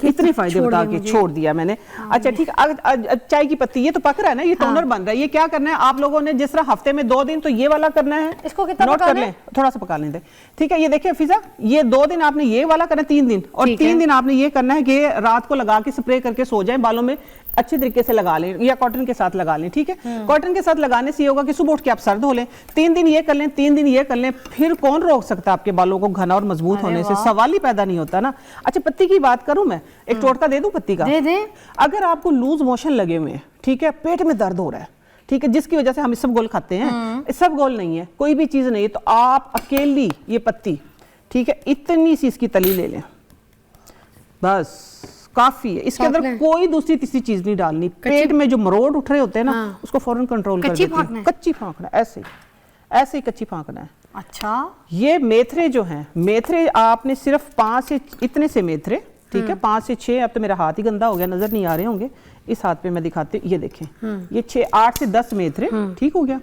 के छोड़ दिया मैंने। अच्छा ठीक है, चाय की पत्ती ये तो पक रहा है ना, ये टोनर बन रहा है। ये क्या करना है आप लोगों ने, जिस तरह हफ्ते में 2 दिन तो ये वाला करना है। इसको कितना नोट कर लें, थोड़ा सा पका लें दे, ठीक है। ये देखिए फिजा, ये 2 दिन आपने ये वाला करना है, 3 दिन, और 3 दिन आपने ये करना है कि रात को लगा के स्प्रे करके सो जाए, बालों में अच्छे तरीके से लगा लें या कॉटन के साथ लगा लें, ठीक है। कॉटन के साथ लगाने से ये होगा कि सुबह उठ के आप सर धो लें, 3 दिन ये कर लें, 3 दिन ये कर लें, फिर कौन रोक सकता है आपके बालों को घना और मजबूत होने से? सवाल ही पैदा नहीं होता ना। अच्छा पत्ती की बात करूं मैं, एक टोटका दे दूं पत्ती का? दे। अगर आपको लूज मोशन लगे हुए हैं, ठीक है, पेट में दर्द हो रहा है, ठीक है, जिसकी वजह से हम सब गोल खाते हैं, सब गोल नहीं है, कोई भी चीज नहीं है, तो आप अकेली ये पत्ती, ठीक है, इतनी सी इसकी तली ले लें, बस काफी है। इसके अंदर कोई दूसरी तीसरी चीज नहीं डालनी। पेट में जो मरोड़ उठ रहे होते हैं ना, उसको फौरन कंट्रोल कर देती है। कच्ची फांकना, ऐसे ही कच्ची फांकना है। अच्छा, ये मेथरे जो हैं, मेथरे आपने सिर्फ 5 से इतने से मेथरे, ठीक है, 5 से 6, अब तो मेरा हाथ ही गंदा हो गया, नजर नहीं आ रहे होंगे, इस हाथ पे मैं दिखाती हूँ, ये देखें, ये 8 से 10 मेथरे, ठीक हो गया।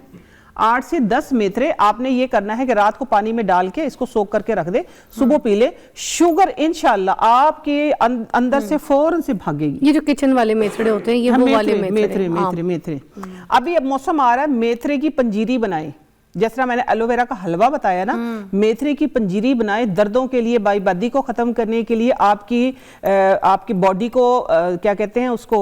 8 से 10 मेथरे आपने ये करना है कि रात को पानी में डाल के इसको सोक करके रख दे, सुबह पी ले, शुगर इंशाल्लाह आपके अंदर से फौरन से भागेगी। ये जो किचन वाले मेथरे होते हैं, ये वो वाले मेथरे। अभी अब मौसम आ रहा है, मेथरे की पंजीरी बनाए, जिस तरह मैंने एलोवेरा का हलवा बताया ना, मेथरे की पंजीरी बनाए, दर्दों के लिए, बाईबादी को खत्म करने के लिए, आपकी बॉडी को क्या कहते हैं उसको,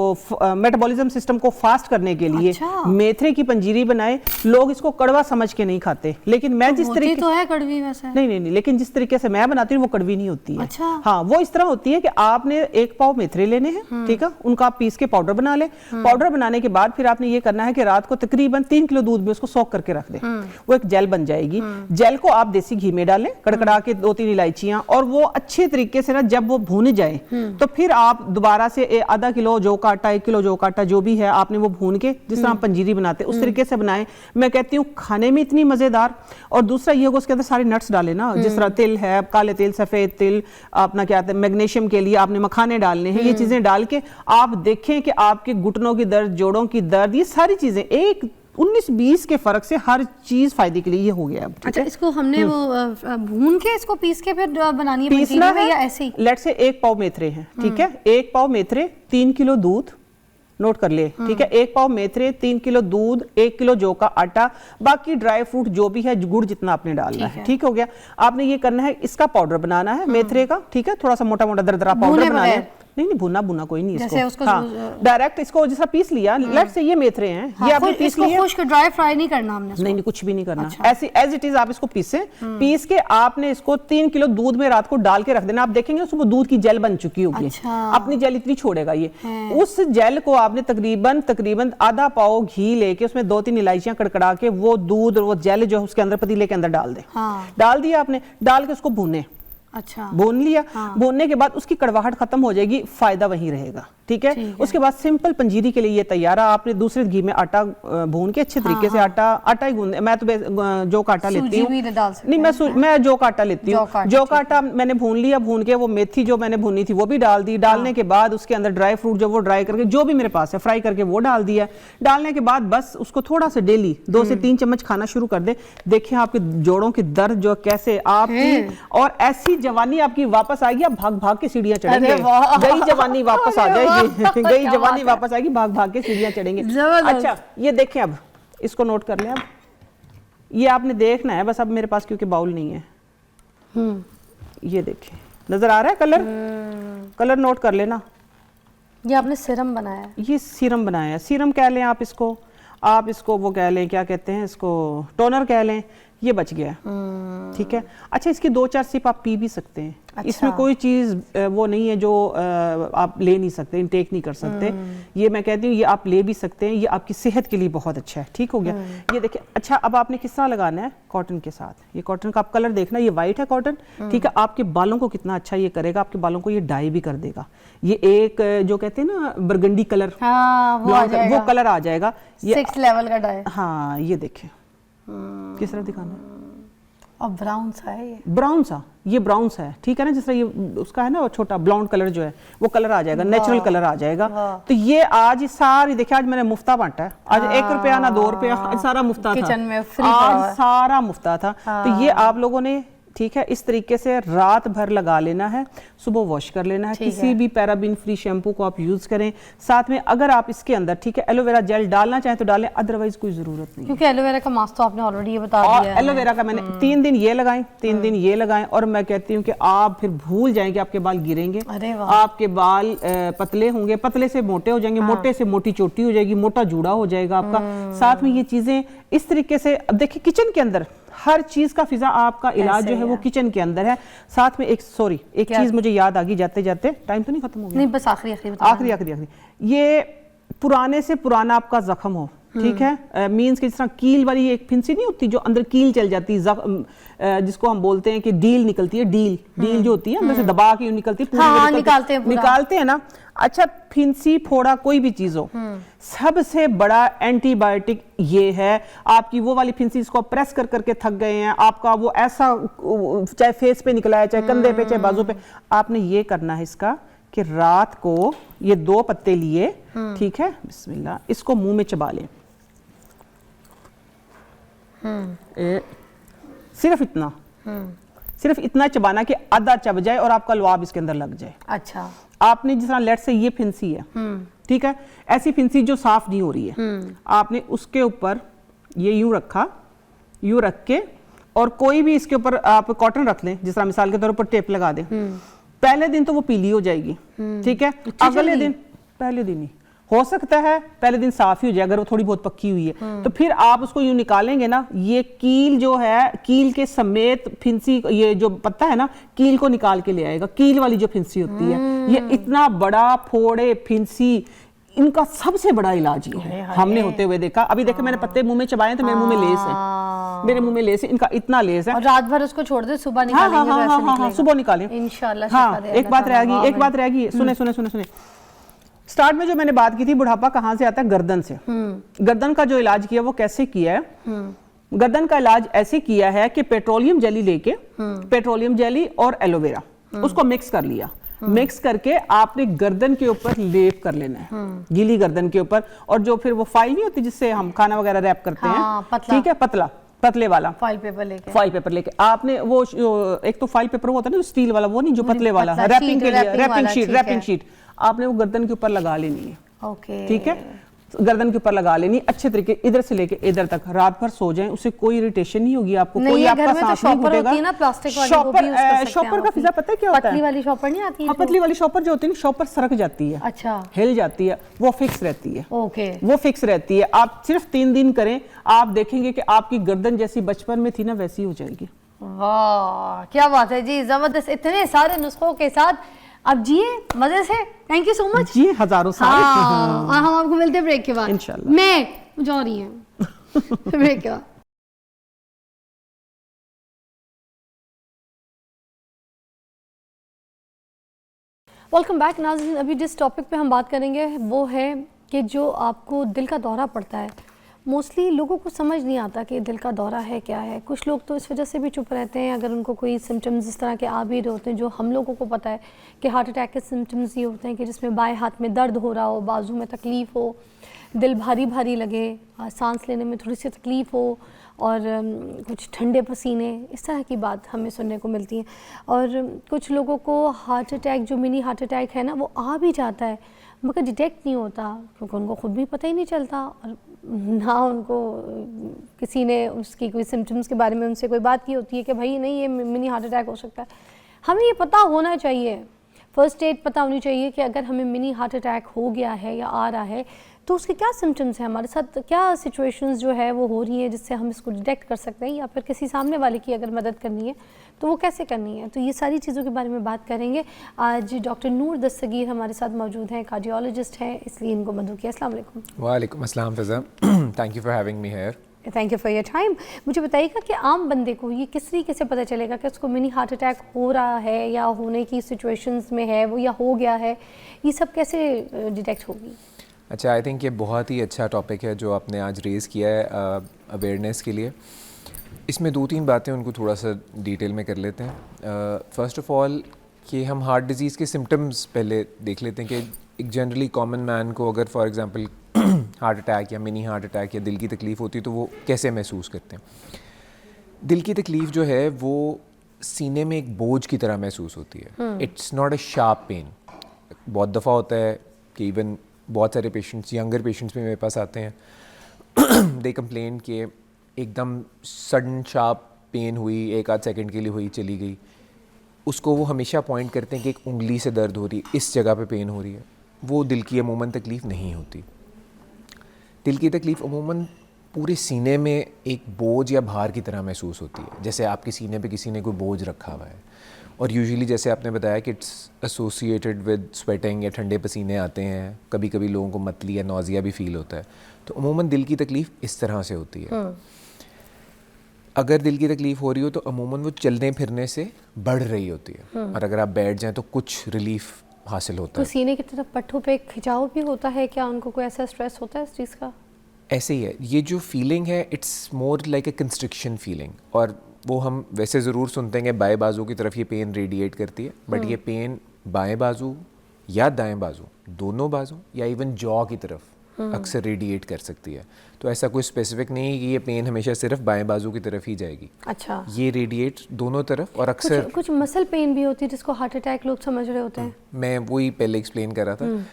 मेटाबॉलिज्म सिस्टम को फास्ट करने के लिए। अच्छा। मेथरे की पंजीरी बनाए। लोग इसको कड़वा समझ के नहीं खाते, लेकिन मैं जिस तरीके तो है कड़वी वैसे नहीं, लेकिन जिस तरीके से मैं बनाती हूँ वो कड़वी नहीं होती है। अच्छा। हाँ, वो इस तरह होती है कि आपने 1 पाव मेथरे लेने हैं, ठीक है, उनका आप पीस के पाउडर बना ले। पाउडर बनाने के बाद फिर आपने ये करना है कि रात को तकरीबन 3 किलो दूध में उसको सोक करके रख दे, वो एक जेल बन जाएगी। जेल को आप देसी घी में डालें, कड़कड़ा के 2-3 इलायचियां, और वो अच्छे तरीके से ना जब वो भून जाए, तो फिर आप दोबारा से आधा किलो जौ का आटा, 1 किलो जौ का आटा, जो भी है आपने वो भून के, जिस तरह आप पंजीरी बनाते हैं उस तरीके से बनाएं। मैं कहती हूँ खाने में इतनी मजेदार। और दूसरा ये होगा उसके अंदर सारे नट्स डालें ना, जिस तरह तिल है, काले तिल, सफेद तिल, अपना क्या कहते हैं मैग्नीशियम के लिए आपने मखाने डालने हैं, ये चीजें डाल के आप देखें कि आपके घुटनों की दर्द, जोड़ों की दर्द, ये सारी चीजें 19-20 के फर्क से हर चीज फायदे के लिए ये हो गया। अच्छा, इसको हमने वो भून के इसको पीस के फिर बनानी है, पीसना है या ऐसे ही? लेट्स से 1 पाव मेथरे हैं, ठीक है, 1 पाव मेथरे, 3 किलो दूध, नोट कर ले, ठीक है, 1 पाव मेथरे, 3 किलो दूध, 1 किलो जौ का आटा, बाकी ड्राई फ्रूट जो भी है, गुड़ जितना आपने डालना है, ठीक हो गया। आपने ये करना है, इसका पाउडर बनाना है मेथरे का, ठीक है, थोड़ा सा मोटा मोटा दरदरा पाउडर बनाना है। नहीं भुना कोई नहीं इसको, हाँ, डायरेक्ट इसको जैसा पीस लिया, लेट से ये मेथरे हैं, ये आपने पीस लिया, खुश्क ड्राई फ्राई नहीं करना हमने, नहीं कुछ भी नहीं करना, ऐसे एज इट इज आप इसको पीस के आपने इसको 3 किलो दूध में रात को डाल के रख देना। आप देखेंगे सुबह दूध की जेल बन चुकी होगी। अपनी जेल इतनी छोड़ेगा ये। उस जेल को आपने तकरीबन आधा पाव घी लेके उसमें 2-3 इलायचियां कड़कड़ा के वो दूध और वो जेल जो उसके अंदर पतीले के अंदर डाल दे। डाल दिया आपने, डाल के उसको भूने। अच्छा, भून लिया। भूनने के बाद उसकी कड़वाहट खत्म हो जाएगी, फायदा वहीं रहेगा, ठीक है। उसके बाद सिंपल पंजीरी के लिए ये तैयार है। आपने दूसरे घी में आटा भून के अच्छे तरीके से आटा ही गूंद, मैं तो जौ का आटा लेती हूँ, नहीं मैं जौ का आटा लेती हूँ। जौ का आटा मैंने भून लिया, भून के वो मेथी जो मैंने भूनी थी वो भी डाल दी। डालने के बाद उसके अंदर ड्राई फ्रूट जो वो ड्राई करके जो भी मेरे पास है फ्राई करके वो डाल दिया। डालने के बाद बस उसको थोड़ा सा डेली 2 से 3 चम्मच खाना शुरू कर दे। देखिए आपके जोड़ों की दर्द जो कैसे आपकी, और ऐसी जवानी आपकी वापस आएगी, आप भाग भाग के सीढ़ियां चढ़ेंगे। गई जवानी वापस आ जाएगी, गई जवानी वापस आएगी, भाग भाग के सीढ़ियां चढ़ेंगे। अच्छा, ये देखें, अब इसको नोट कर लें। अब ये आपने देखना है बस, अब मेरे पास क्योंकि बाउल नहीं है। ये देखें, नजर आ रहा है कलर नोट कर लेना। ये आपने सीरम बनाया है? ये सीरम बनाया है। सीरम कह लें आप इसको वो कह लें, क्या कहते हैं इसको, टोनर कह लें। ये बच गया, ठीक है। अच्छा, इसकी 2-4 सिप आप पी भी सकते हैं। अच्छा। इसमें कोई चीज वो नहीं है जो आप ले नहीं सकते, इनटेक नहीं कर सकते। ये मैं कहती हूँ ये आप ले भी सकते हैं, ये आपकी सेहत के लिए बहुत अच्छा है, ठीक हो गया। ये देखिए, अच्छा अब आपने किस तरह लगाना है, कॉटन के साथ। ये कॉटन का आप कलर देखना, ये व्हाइट है कॉटन, ठीक है। आपके बालों को कितना अच्छा ये करेगा, आपके बालों को ये डाई भी कर देगा। ये एक जो कहते हैं ना बरगंडी कलर, वो कलर आ जाएगा। ये 6 लेवल का डाई। हाँ, ये देखें किस तरह दिखाना है, और ब्राउन सा है, ये ब्राउन सा है, ठीक है ना। जिस तरह ये उसका है ना छोटा ब्लाउंड कलर जो है वो कलर आ जाएगा, नेचुरल कलर आ जाएगा। तो ये आज सारी देखिए, आज मैंने मुफ्ता बांटा है। आज 1 रुपया ना 2 रुपया, आज सारा मुफ्ता था, किचन में फ्री, आज सारा मुफ्ता था। तो ये आप लोगों ने ठीक है, इस तरीके से रात भर लगा लेना है, सुबह वॉश कर लेना है। किसी भी पैराबिन फ्री शैम्पू को आप यूज करें। साथ में अगर आप इसके अंदर, ठीक है, एलोवेरा जेल डालना चाहें तो डालें, अदरवाइज कोई जरूरत नहीं, क्योंकि एलोवेरा का मास्क तो आपने ऑलरेडी ये बता दिया है। एलोवेरा का मैंने 3 दिन ये लगाएं, 3 दिन ये लगाएं, और मैं कहती हूँ कि आप फिर भूल जाएंगे आपके बाल गिरेंगे, आपके बाल पतले होंगे, पतले से मोटे हो जाएंगे, मोटे से मोटी चोटी हो जाएगी, मोटा जूड़ा हो जाएगा आपका। साथ में ये चीजें इस तरीके से, अब देखिए किचन के अंदर हर चीज का फिजा, आपका इलाज जो है वो किचन के अंदर है। साथ में एक चीज मुझे याद आ गई जाते जाते, टाइम तो नहीं खत्म हो गया? नहीं, बस आखिरी। ये पुराने से पुराना आपका जख्म हो, ठीक है, मीन्स कि जिस तरह कील वाली एक फिंसी नहीं होती जो अंदर कील चल जाती है, जिसको हम बोलते हैं कि डील निकलती है, डील जो होती है अंदर से दबा के निकलती है, हाँ, निकालते हैं ना। अच्छा, फिंसी फोड़ा कोई भी चीज हो, सबसे बड़ा एंटीबायोटिक ये है। आपकी वो वाली फिंसी जिसको आप प्रेस कर करके थक गए हैं, आपका वो ऐसा चाहे फेस पे निकला है, चाहे कंधे पे, चाहे बाजू पे, आपने ये करना है इसका कि रात को ये 2 पत्ते लिए, ठीक है, बिस्मिल्लाह, इसको मुंह में चबा लें, सिर्फ इतना चबाना कि आधा चब जाए और आपका लुआब इसके अंदर लग जाए। अच्छा, आपने जिस तरह लेट से ये फिंसी है, ठीक है, ऐसी फिंसी जो साफ नहीं हो रही है, आपने उसके ऊपर ये यूं रखा, यूं रख के, और कोई भी इसके ऊपर आप कॉटन रख लें, जिस तरह मिसाल के तौर पर टेप लगा दें। पहले दिन तो वो पीली हो जाएगी, ठीक है, अगले दिन, पहले दिन ही हो सकता है पहले दिन साफ ही हो जाए अगर वो थोड़ी बहुत पक्की हुई है, तो फिर आप उसको यूं निकालेंगे ना, ये कील जो है, कील के समेत फिंसी, ये जो पत्ता है ना, कील को निकाल के ले आएगा। कील वाली जो फिंसी होती है, ये इतना बड़ा फोड़े फिंसी, इनका सबसे बड़ा इलाज ये है, हमने होते हुए देखा। अभी देखो मैंने पत्ते मुंह में चबाए तो मेरे मुंह में लेस है, मेरे मुंह में लेस है, इनका इतना लेस है। और रात भर उसको छोड़ दे, सुबह निकालेंगे, हाँ, सुबह निकालें इंशाल्लाह। हाँ, एक बात रह गई, सुने। स्टार्ट में जो मैंने बात की थी, बुढ़ापा कहाँ से आता है? गर्दन से। गर्दन का जो इलाज किया वो कैसे किया है? गर्दन का इलाज ऐसे किया है कि पेट्रोलियम जेली लेके, पेट्रोलियम जेली और एलोवेरा उसको मिक्स कर लिया, मिक्स करके आपने गर्दन के ऊपर लेप कर लेना है, गीली गर्दन के ऊपर। और जो फिर वो फाइल नहीं होती जिससे हम खाना वगैरह रैप करते हैं, ठीक है, पतले वाला फाइल पेपर लेके आपने वो, एक तो फाइल पेपर होता है ना स्टील वाला, वो नहीं जो पतले वाला, रैपिंग के लिए, रैपिंग शीट आपने वो गर्दन के ऊपर लगा लेनी है, ओके, ठीक है, गर्दन के ऊपर लगा लेनी अच्छे तरीके, इधर से लेके इधर तक। रात भर सो जाएं, उससे कोई इरिटेशन नहीं होगी आपको, कोई आपका सांस नहीं घुटेगा। शॉपर का फिजा पता है क्या होता है? पतली वाली शॉपर नहीं आती? हाँ, पतली वाली शॉपर जो होती है, शॉपर सरक जाती है, अच्छा, हिल जाती है, वो फिक्स रहती है, ओके, वो फिक्स रहती है। आप सिर्फ 3 दिन करें, आप देखेंगे कि आपकी गर्दन जैसी बचपन में थी ना, वैसी हो जाएगी। वाह, क्या बात है जी, जबरदस्त। इतने सारे नुस्खों के साथ अब जिए मजे से। थैंक यू सो मच जी, हजारों सारे। और हम आपको मिलते हैं ब्रेक के बाद इंशाल्लाह। मैं जा रही हूँ ब्रेक के बाद। वेलकम बैक नाज़रीन। अभी जिस टॉपिक पे हम बात करेंगे वो है कि जो आपको दिल का दौरा पड़ता है, मोस्टली लोगों को समझ नहीं आता कि दिल का दौरा है क्या है। कुछ लोग तो इस वजह से भी चुप रहते हैं अगर उनको कोई सिम्टम्स इस तरह के आ भी रहे होते हैं। जो हम लोगों को पता है कि हार्ट अटैक के सिम्टम्स ये होते हैं कि जिसमें बाएं हाथ में दर्द हो रहा हो, बाजू में तकलीफ़ हो, दिल भारी भारी लगे, सांस लेने में थोड़ी सी तकलीफ़ हो और कुछ ठंडे पसीने, इस तरह की बात हमें सुनने को मिलती है। और कुछ लोगों को हार्ट अटैक, जो मिनी हार्ट अटैक है ना, वो आ भी जाता है मगर डिटेक्ट नहीं होता क्योंकि उनको खुद भी पता ही नहीं चलता और ना उनको किसी ने उसकी कोई सिम्टम्स के बारे में उनसे कोई बात की होती है कि भाई नहीं, ये मिनी हार्ट अटैक हो सकता है। हमें ये पता होना चाहिए, फर्स्ट एड पता होनी चाहिए कि अगर हमें मिनी हार्ट अटैक हो गया है या आ रहा है तो उसके क्या सिम्टम्स हैं, हमारे साथ क्या सिचुएशंस जो है वो हो रही हैं जिससे हम इसको डिटेक्ट कर सकते हैं, या फिर किसी सामने वाले की अगर मदद करनी है तो वो कैसे करनी है। तो ये सारी चीज़ों के बारे में बात करेंगे। आज डॉक्टर नूर दस्तगीर हमारे साथ मौजूद हैं, कार्डियोलॉजिस्ट हैं, इसलिए इनको मदद किया। अस्सलाम वालेकुम। वालेकुम अस्सलाम Fiza, thank you for having me here. Thank you for your time. मुझे बताइएगा कि आम बंदे को ये किस तरीके से पता चलेगा कि उसको मिनी हार्ट अटैक हो रहा है या होने की सिचुएशंस में है वो, या हो गया है, ये सब कैसे डिटेक्ट होगी? अच्छा, आई थिंक ये बहुत ही अच्छा टॉपिक है जो आपने आज रेज़ किया है अवेयरनेस के लिए। इसमें 2-3 बातें उनको थोड़ा सा डिटेल में कर लेते हैं। फ़र्स्ट ऑफ़ ऑल कि हम हार्ट डिज़ीज़ के सिम्टम्स पहले देख लेते हैं कि एक जनरली कॉमन मैन को अगर फॉर एग्ज़ाम्पल हार्ट अटैक या मिनी हार्ट अटैक या दिल की तकलीफ़ होती है तो वो कैसे महसूस करते हैं। दिल की तकलीफ़ जो है वो सीने में एक बोझ की तरह महसूस होती है. It's not a sharp pain. बहुत दफ़ा होता है कि इवन बहुत सारे पेशेंट्स, यंगर पेशेंट्स भी मेरे पास आते हैं, दे कंप्लेन कि एकदम सडन शार्प पेन हुई, एक आध सेकंड के लिए हुई, चली गई. उसको वो हमेशा पॉइंट करते हैं कि एक उंगली से दर्द हो रही है, इस जगह पे पेन हो रही है. वो दिल की अमूमन तकलीफ़ नहीं होती. दिल की तकलीफ़ अमूमन पूरे सीने में एक बोझ या भार की तरह महसूस होती है, जैसे आपके सीने पे किसी ने कोई बोझ रखा हुआ है. और यूजुअली जैसे आपने बताया कि इट्स एसोसिएटेड विद स्वेटिंग या ठंडे पसीने आते हैं, कभी कभी लोगों को मतली या नौजिया भी फील होता है. तो अमूमन दिल की तकलीफ़ इस तरह से होती है. अगर दिल की तकलीफ़ हो रही हो तो अमूमन वो चलने फिरने से बढ़ रही होती है, और अगर आप बैठ जाएं तो कुछ रिलीफ हासिल होता है. तो सीने की तरफ पट्टों पे खिंचाव भी होता है क्या? उनको कोई ऐसा स्ट्रेस होता है इस चीज़ का? ऐसे ही है, ये जो फीलिंग है it's more like a constriction feeling. और वो हम वैसे ज़रूर सुनते हैं कि बाएं बाजू की तरफ ये पेन रेडिएट करती है, बट ये पेन बाएं बाजू या दाएं बाजू, दोनों बाजू या इवन जॉ की तरफ अक्सर रेडिएट कर सकती है. तो ऐसा कोई स्पेसिफिक नहीं है कि ये पेन हमेशा सिर्फ बाएं बाजू की तरफ ही जाएगी. अच्छा. ये रेडिएट दोनों तरफ. और अक्सर कुछ मसल पेन भी होती है जिसको हार्ट अटैक लोग समझ रहे होते हैं. मैं वही पहले एक्सप्लेन कर रहा था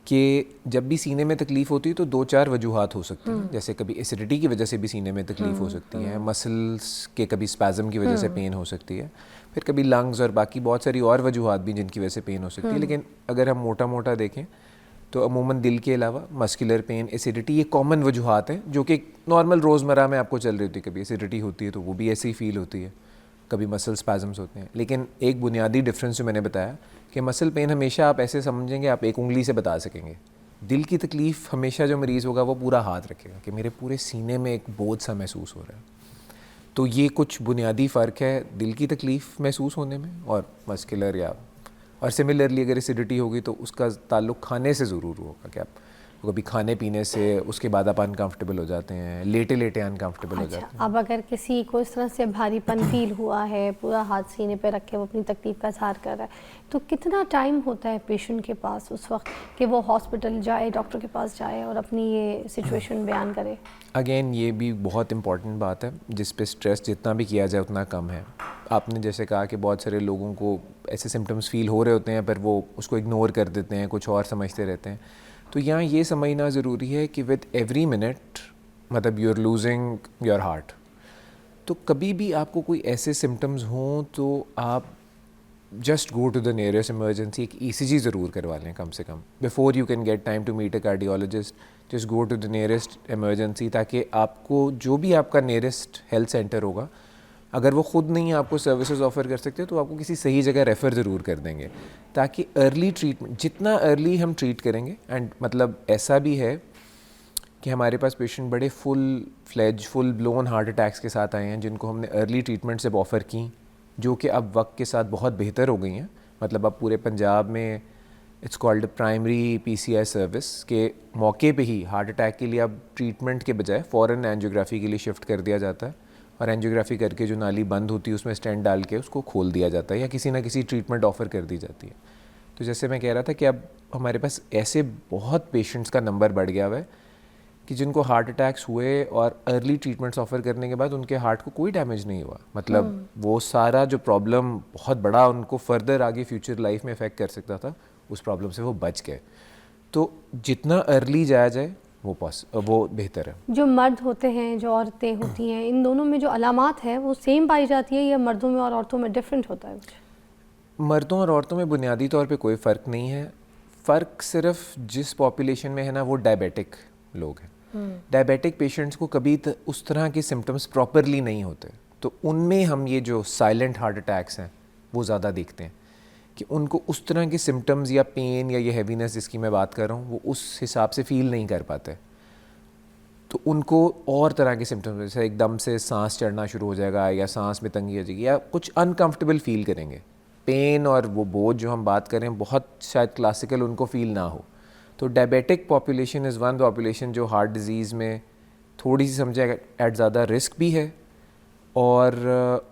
कि जब भी सीने में तकलीफ़ होती है तो 2-4 वजूहात हो सकती हैं. जैसे कभी एसिडिटी की वजह से भी सीने में तकलीफ़ हो सकती है, मसल्स के कभी स्पैज़म की वजह से पेन हो सकती है, फिर कभी लंग्स और बाकी बहुत सारी और वजूहात भी जिनकी वजह से पेन हो सकती है. लेकिन अगर हम मोटा मोटा देखें तो अमूमन दिल के अलावा मस्कुलर पेन, एसिडिटी, ये कॉमन वजूहात हैं जो कि नॉर्मल रोज़मर्रा में आपको चल रही होती है. कभी एसिडिटी होती है तो वो भी ऐसे ही फील होती है, कभी मसल स्पैज़म्स होते हैं. लेकिन एक बुनियादी डिफरेंस जो मैंने बताया कि मसल पेन हमेशा आप ऐसे समझेंगे, आप एक उंगली से बता सकेंगे. दिल की तकलीफ़ हमेशा जो मरीज़ होगा वो पूरा हाथ रखेगा कि मेरे पूरे सीने में एक बोझ सा महसूस हो रहा है. तो ये कुछ बुनियादी फ़र्क है दिल की तकलीफ़ महसूस होने में और मस्कुलर या. और सिमिलरली अगर एसिडिटी होगी तो उसका ताल्लुक़ खाने से ज़रूर होगा कि आप कभी खाने पीने से उसके बाद आप अनकंफर्टेबल हो जाते हैं, लेटे लेटे अनकंफर्टेबल हो जाते हैं. अब अगर किसी को इस तरह से भारीपन फील हुआ है, पूरा हाथ सीने पे रख के वो अपनी तकलीफ़ का इज़हार कर रहा है, तो कितना टाइम होता है पेशेंट के पास उस वक्त कि वो हॉस्पिटल जाए, डॉक्टर के पास जाए और अपनी ये सिचुएशन बयान करे? अगेन ये भी बहुत इंपॉर्टेंट बात है जिस पे स्ट्रेस जितना भी किया जाए उतना कम है. आपने जैसे कहा कि बहुत सारे लोगों को ऐसे सिम्टम्स फील हो रहे होते हैं पर वो उसको इग्नोर कर देते हैं, कुछ और समझते रहते हैं. तो यहाँ ये समझना ज़रूरी है कि विद एवरी मिनट मतलब you are losing your heart. तो कभी भी आपको कोई ऐसे सिम्टम्स हों तो आप just go to the nearest emergency. एक ECG ज़रूर करवा लें कम से कम before you can get time to meet a cardiologist. Just go to the nearest emergency ताकि आपको जो भी आपका नियरेस्ट हेल्थ सेंटर होगा, अगर वो ख़ुद नहीं आपको सर्विसेज ऑफ़र कर सकते तो आपको किसी सही जगह रेफ़र ज़रूर कर देंगे ताकि अर्ली ट्रीटमेंट, जितना अर्ली हम ट्रीट करेंगे. एंड मतलब ऐसा भी है कि हमारे पास पेशेंट बड़े फुल ब्लोन हार्ट अटैक्स के साथ आए हैं जिनको हमने अर्ली ट्रीटमेंट से ऑफ़र की, जो कि अब वक्त के साथ बहुत बेहतर हो गई हैं. मतलब अब पूरे पंजाब में it's called primary PCI service के मौके पे ही हार्ट अटैक के लिए अब ट्रीटमेंट के बजाय फ़ौरन एंजियोग्राफी के लिए शिफ्ट कर दिया जाता है. और एंजियोग्राफी करके जो नाली बंद होती है उसमें स्टेंट डाल के उसको खोल दिया जाता है या किसी ना किसी ट्रीटमेंट ऑफ़र कर दी जाती है. तो जैसे मैं कह रहा था कि अब हमारे पास ऐसे बहुत पेशेंट्स का नंबर बढ़ गया हुआ है कि जिनको हार्ट अटैक्स हुए और अर्ली ट्रीटमेंट्स ऑफ़र करने के बाद उनके हार्ट को कोई डैमेज नहीं हुआ. मतलब वो सारा जो प्रॉब्लम बहुत बड़ा उनको फर्दर आगे फ्यूचर लाइफ में इफ़ेक्ट कर सकता था, उस प्रॉब्लम से वो बच गए. तो जितना अर्ली जाया जाए वो बेहतर है. जो मर्द होते हैं, जो औरतें होती हैं, इन दोनों में जो अलामात है वो सेम पाई जाती है या मर्दों में और औरतों में डिफरेंट होता है? मर्दों और औरतों में बुनियादी तौर पे कोई फ़र्क नहीं है. फ़र्क सिर्फ जिस पॉपुलेशन में है ना, वो डायबिटिक लोग हैं. डायबिटिक पेशेंट्स को कभी उस तरह के सिम्टम्स प्रॉपरली नहीं होते, तो उनमें हम ये जो साइलेंट हार्ट अटैक्स हैं वो ज़्यादा देखते हैं कि उनको उस तरह के सिम्टम्स या पेन या ये हैवीनेस जिसकी मैं बात कर रहा हूँ वो उस हिसाब से फ़ील नहीं कर पाते. तो उनको और तरह के सिम्टम्स जैसे एकदम से सांस चढ़ना शुरू हो जाएगा या सांस में तंगी आ जाएगी या कुछ अनकंफर्टेबल फील करेंगे. पेन और वो बोझ जो हम बात करें बहुत शायद क्लासिकल उनको फील ना हो. तो diabetic population is one population जो हार्ट डिजीज़ में थोड़ी सी समझे एट ज़्यादा रिस्क भी है और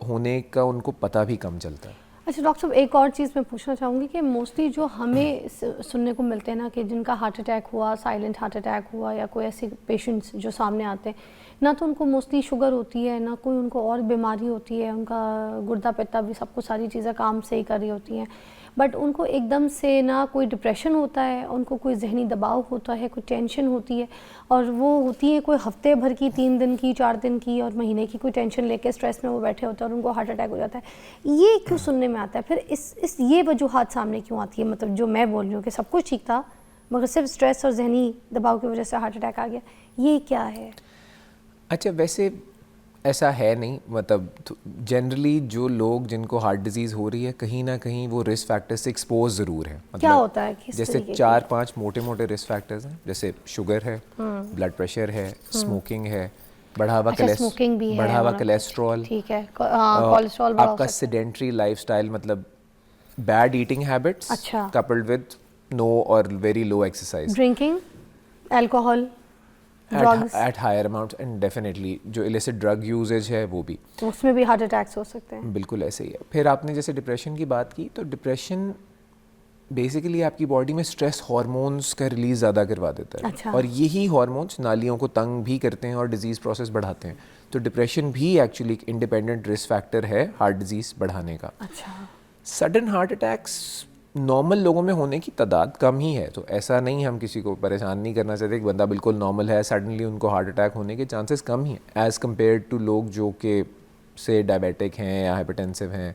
होने का उनको पता भी कम चलता है. अच्छा डॉक्टर साहब, एक और चीज़ मैं पूछना चाहूँगी कि मोस्टली जो हमें सुनने को मिलते हैं ना कि जिनका हार्ट अटैक हुआ, साइलेंट हार्ट अटैक हुआ या कोई ऐसे पेशेंट्स जो सामने आते हैं, ना तो उनको मोस्टली शुगर होती है, ना कोई उनको और बीमारी होती है, उनका गुर्दा पित्ता भी सब कुछ सारी चीज़ें काम से ही कर रही होती हैं, बट उनको एकदम से ना कोई डिप्रेशन होता है, उनको कोई जहनी दबाव होता है, कोई टेंशन होती है, और वो होती है कोई हफ्ते भर की, 3 दिन की, 4 दिन की और महीने की कोई टेंशन लेके स्ट्रेस में वो बैठे होते हैं और उनको हार्ट अटैक हो जाता है। ये क्यों सुनने में आता है? फिर इस ये वजूहत सामने क्यों आती है? मतलब जो मैं बोल रही हूँ कि सब कुछ ठीक था मगर सिर्फ स्ट्रेस और जहनी दबाव की वजह से हार्ट अटैक आ गया, ये क्या है? अच्छा, वैसे ऐसा है नहीं, मतलब जनरली जो लोग जिनको हार्ट डिजीज़ हो रही है कहीं ना कहीं वो रिस्क फैक्टर से एक्सपोज ज़रूर है। मतलब क्या होता है? किस जैसे तरीके के? 4-5 मोटे मोटे रिस्क फैक्टर्स हैं, जैसे शुगर है, ब्लड प्रेशर है, स्मोकिंग है, बढ़ा हुआ स्मोकिंग भी है, बढ़ा हुआ कोलेस्ट्रॉल, ठीक है, कोलेस्ट्रॉल बढ़ा हो आपका सकता है। सेडेंट्री लाइफस्टाइल, मतलब बैड ईटिंग हैबिट्स अच्छा। कपल्ड विद नो और very low exercise, drinking, alcohol, drugs, at higher amounts, and definitely जो इलिसिट ड्रग यूजेज है वो भी, उसमें भी हार्ट अटैक्स हो सकते हैं। बिल्कुल ऐसे ही है। फिर आपने जैसे डिप्रेशन की बात की, तो डिप्रेशन बेसिकली आपकी बॉडी में स्ट्रेस हार्मोन्स का रिलीज ज़्यादा करवा देता है। अच्छा। और यही हार्मोन्स नालियों को तंग भी करते हैं और डिजीज़ प्रोसेस बढ़ाते हैं। तो डिप्रेशन भी एक्चुअली एक इंडिपेंडेंट रिस्क फैक्टर है हार्ट डिजीज़ बढ़ाने का। अच्छा। सडन हार्ट अटैक्स नॉर्मल लोगों में होने की तादाद कम ही है, तो ऐसा नहीं, हम किसी को परेशान नहीं करना चाहते कि बंदा बिल्कुल नॉर्मल है सडनली उनको हार्ट अटैक होने के चांसेस कम ही हैं एज़ कम्पेयर टू लोग जो कि से डायबिटिक हैं या हाइपरटेंसिव हैं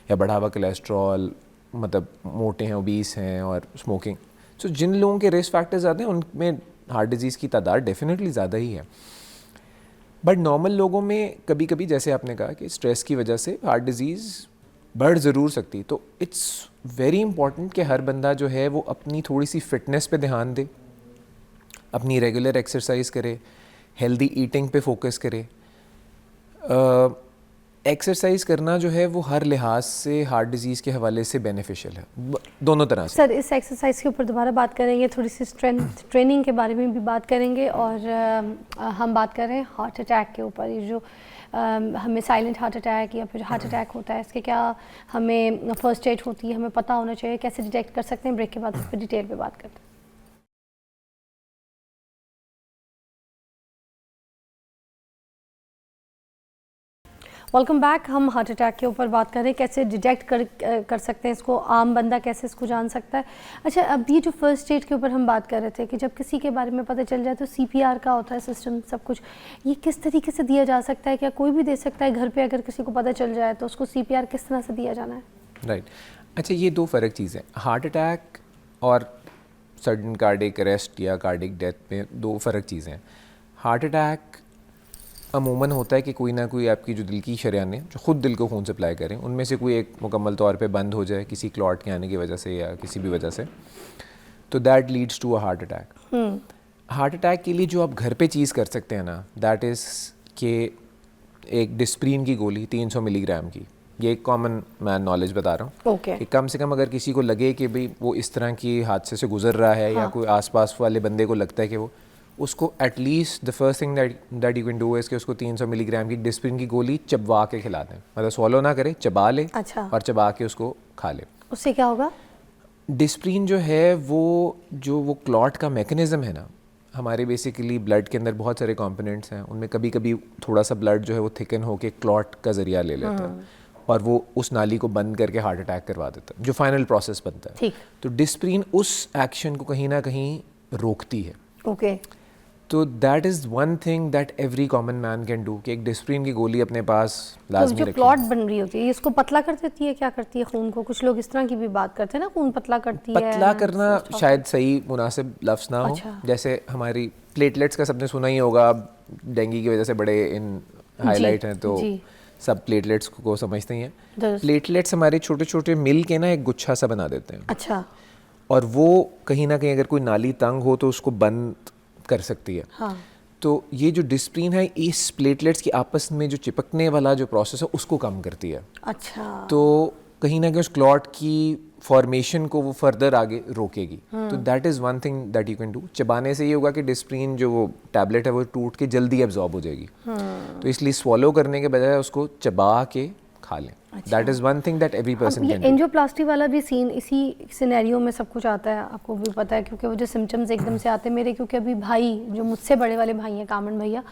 या बढ़ा हुआ कोलेस्ट्रॉल, मतलब मोटे हैं, ओबीस हैं और स्मोकिंग। सो जिन लोगों के रिस्क फैक्टर्स ज़्यादा हैं उनमें हार्ट डिजीज़ की तादाद डेफिनेटली ज़्यादा ही है। बट नॉर्मल लोगों में कभी कभी, जैसे आपने कहा कि स्ट्रेस की वजह से हार्ट डिजीज़ बढ़ ज़रूर सकती, तो इट्स वेरी इंपॉर्टेंट कि हर बंदा जो है वो अपनी थोड़ी सी फिटनेस पे ध्यान दे, अपनी रेगुलर एक्सरसाइज करे, हेल्दी ईटिंग पे फोकस करे। एक्सरसाइज करना जो है वो हर लिहाज से हार्ट डिजीज़ के हवाले से बेनिफिशियल है, दोनों तरह से। सर, इस एक्सरसाइज के ऊपर दोबारा बात करेंगे, थोड़ी सी स्ट्रेंथ ट्रेनिंग के बारे में भी बात करेंगे, और हम बात कर रहे हैं हार्ट अटैक के ऊपर। ये जो हमें साइलेंट हार्ट अटैक या फिर हार्ट अटैक होता है, इसके क्या हमें फर्स्ट एड होती है, हमें पता होना चाहिए, कैसे डिटेक्ट कर सकते हैं? ब्रेक के बाद इस पर डिटेल पे बात करते हैं। Welcome back. हम हार्ट अटैक के ऊपर बात कर रहे हैं, कैसे डिटेक्ट कर सकते हैं इसको, आम बंदा कैसे इसको जान सकता है। अच्छा, अब ये जो फर्स्ट एड के ऊपर हम बात कर रहे थे कि जब किसी के बारे में पता चल जाए तो CPR का होता है सिस्टम, सब कुछ, ये किस तरीके से दिया जा सकता है? क्या कोई भी दे सकता है घर पे अगर किसी को पता चल जाए तो उसको CPR किस तरह से दिया जाना है? राइट। अच्छा, ये दो फ़र्क चीज़ें, हार्ट अटैक और सडन कार्डिक अरेस्ट या कार्डिक डेथ में दो फ़र्क चीज़ें हैं। हार्ट अटैक अमूमन होता है कि कोई ना कोई आपकी जो दिल की शरियानें जो ख़ुद दिल को खून सप्लाई करें, उनमें से कोई एक मुकम्मल तौर पे बंद हो जाए किसी क्लॉट के आने की वजह से या किसी भी वजह से, तो that leads to a heart attack. Heart attack के लिए जो आप घर पे चीज़ कर सकते हैं ना, दैट इज़ कि एक डिस्प्रीन की गोली 300 मिलीग्राम की, ये एक कॉमन मैं नॉलेज बता रहा हूँ। ओके। कि कम से कम अगर किसी को लगे कि भाई वो इस तरह की हादसे से गुजर रहा है, या कोई आसपास वाले बंदे को लगता है कि वो, उसको at least the first thing that you can do is कि उसको 300 मिलीग्राम की डिस्प्रिन की गोली चबा के खिला दें, मतलब swallow ना करे, चबा ले। अच्छा। और चबा के उसको खा ले। उससे क्या होगा? डिस्प्रिन जो है वो क्लॉट का मैकेनिज़्म है ना, हमारे बेसिकली ब्लड के अंदर बहुत सारे कंपोनेंट्स हैं, उनमें कभी कभी थोड़ा सा ब्लड जो है वो थिकन होके क्लॉट का ज़रिया ले लेता है और वो उस नाली को बंद करके हार्ट अटैक करवा देता है, जो फाइनल प्रोसेस बनता है। ठीक। तो डिस्प्रिन उस एक्शन को कहीं ना कहीं रोकती है। ओके। तो that is one thing that every common man can do, कि एक डिस्प्रिन की गोली अपने पास लाजमी तो जो रखें। क्लॉट बन रही होती है इसको पतला कर देती है, क्या करती है खून को? कुछ लोग इस तरह की भी बात करते हैं ना, खून पतला करती है। पतला करना शायद सही मुनासिब लफ्ज़ ना हो। अच्छा। जैसे हमारी प्लेटलेट्स का सबने सुना ही होगा, डेंगू की वजह से बड़े इन हाईलाइट हैं, तो सब प्लेटलेट्स को समझते ही हैं। प्लेटलेट्स हमारे छोटे छोटे मिल के ना एक गुच्छा सा बना देते हैं। अच्छा। और वो कहीं ना कहीं अगर कोई नाली तंग हो तो उसको बंद कर सकती है। हाँ। तो ये जो डिस्प्रिन है इस प्लेटलेट्स की आपस में जो चिपकने वाला जो प्रोसेस है उसको कम करती है। अच्छा। तो कहीं ना कहीं उस क्लॉट की फॉर्मेशन को वो फर्दर आगे रोकेगी। तो that is one thing that you can do. चबाने से ये होगा कि डिस्प्रिन जो वो टैबलेट है वो टूट के जल्दी एब्जॉर्ब हो जाएगी। तो इसलिए स्वॉलो करने के बजाय उसको चबा के खा लें. That is one thing that every person ये कैन डू. एंजियोप्लास्टी वाला भी सीन इसी सिनेरियो में सब कुछ आता है, आपको भी पता है, क्योंकि वो जो सिम्टम्स एकदम से आते हैं मेरे, क्योंकि अभी भाई जो मुझसे बड़े वाले भाई हैं कामन भैया,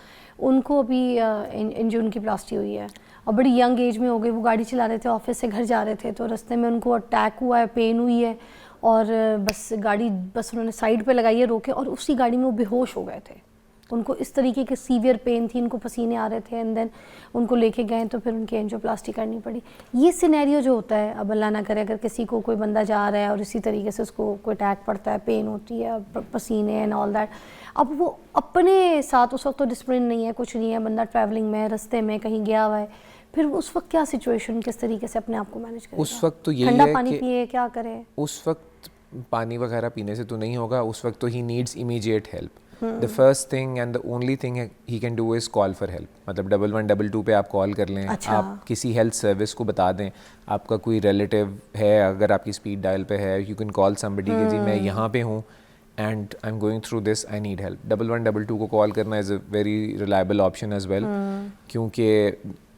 उनको अभी एंजियो उनकी प्लास्टी हुई है और बड़ी यंग एज में हो गई. वो गाड़ी चला रहे थे, ऑफिस से घर जा रहे थे, तो रास्ते में उनको अटैक हुआ है, पेन हुई है और बस गाड़ी बस उन्होंने साइड पे लगाई है रोके और उसी गाड़ी में वो बेहोश हो गए थे. उनको इस तरीके की सीवियर पेन थी, इनको पसीने आ रहे थे एंड देन उनको लेके गए तो फिर उनकी एंजियोप्लास्टी करनी पड़ी. ये सिनेरियो जो होता है, अब अल्लाह ना करे अगर किसी को कोई बंदा जा रहा है और इसी तरीके से उसको कोई अटैक पड़ता है, पेन होती है, पसीने एंड ऑल दैट, अब वो अपने साथ उस वक्त तो डिसिप्लिन नहीं है, कुछ नहीं है, बंदा ट्रैवलिंग में रास्ते में कहीं गया हुआ है, फिर उस वक्त क्या सिचुएशन, किस तरीके से अपने आप को मैनेज करेगा? उस वक्त तो यही ठंडा है पानी कि पिए, क्या करे? उस वक्त पानी वगैरह पीने से तो नहीं होगा. उस वक्त तो he needs immediate help. The first thing and the only thing he can do is call for help. मतलब 1122 पे आप कॉल कर लें. अच्छा. आप किसी हेल्थ सर्विस को बता दें, आपका कोई रिलेटिव है, अगर आपकी स्पीड डायल पे है, यू कैन कॉल समबडी कि जी मैं यहाँ पे हूँ and I am going through this, I need help. 1122 को कॉल करना is a very reliable option as well, क्योंकि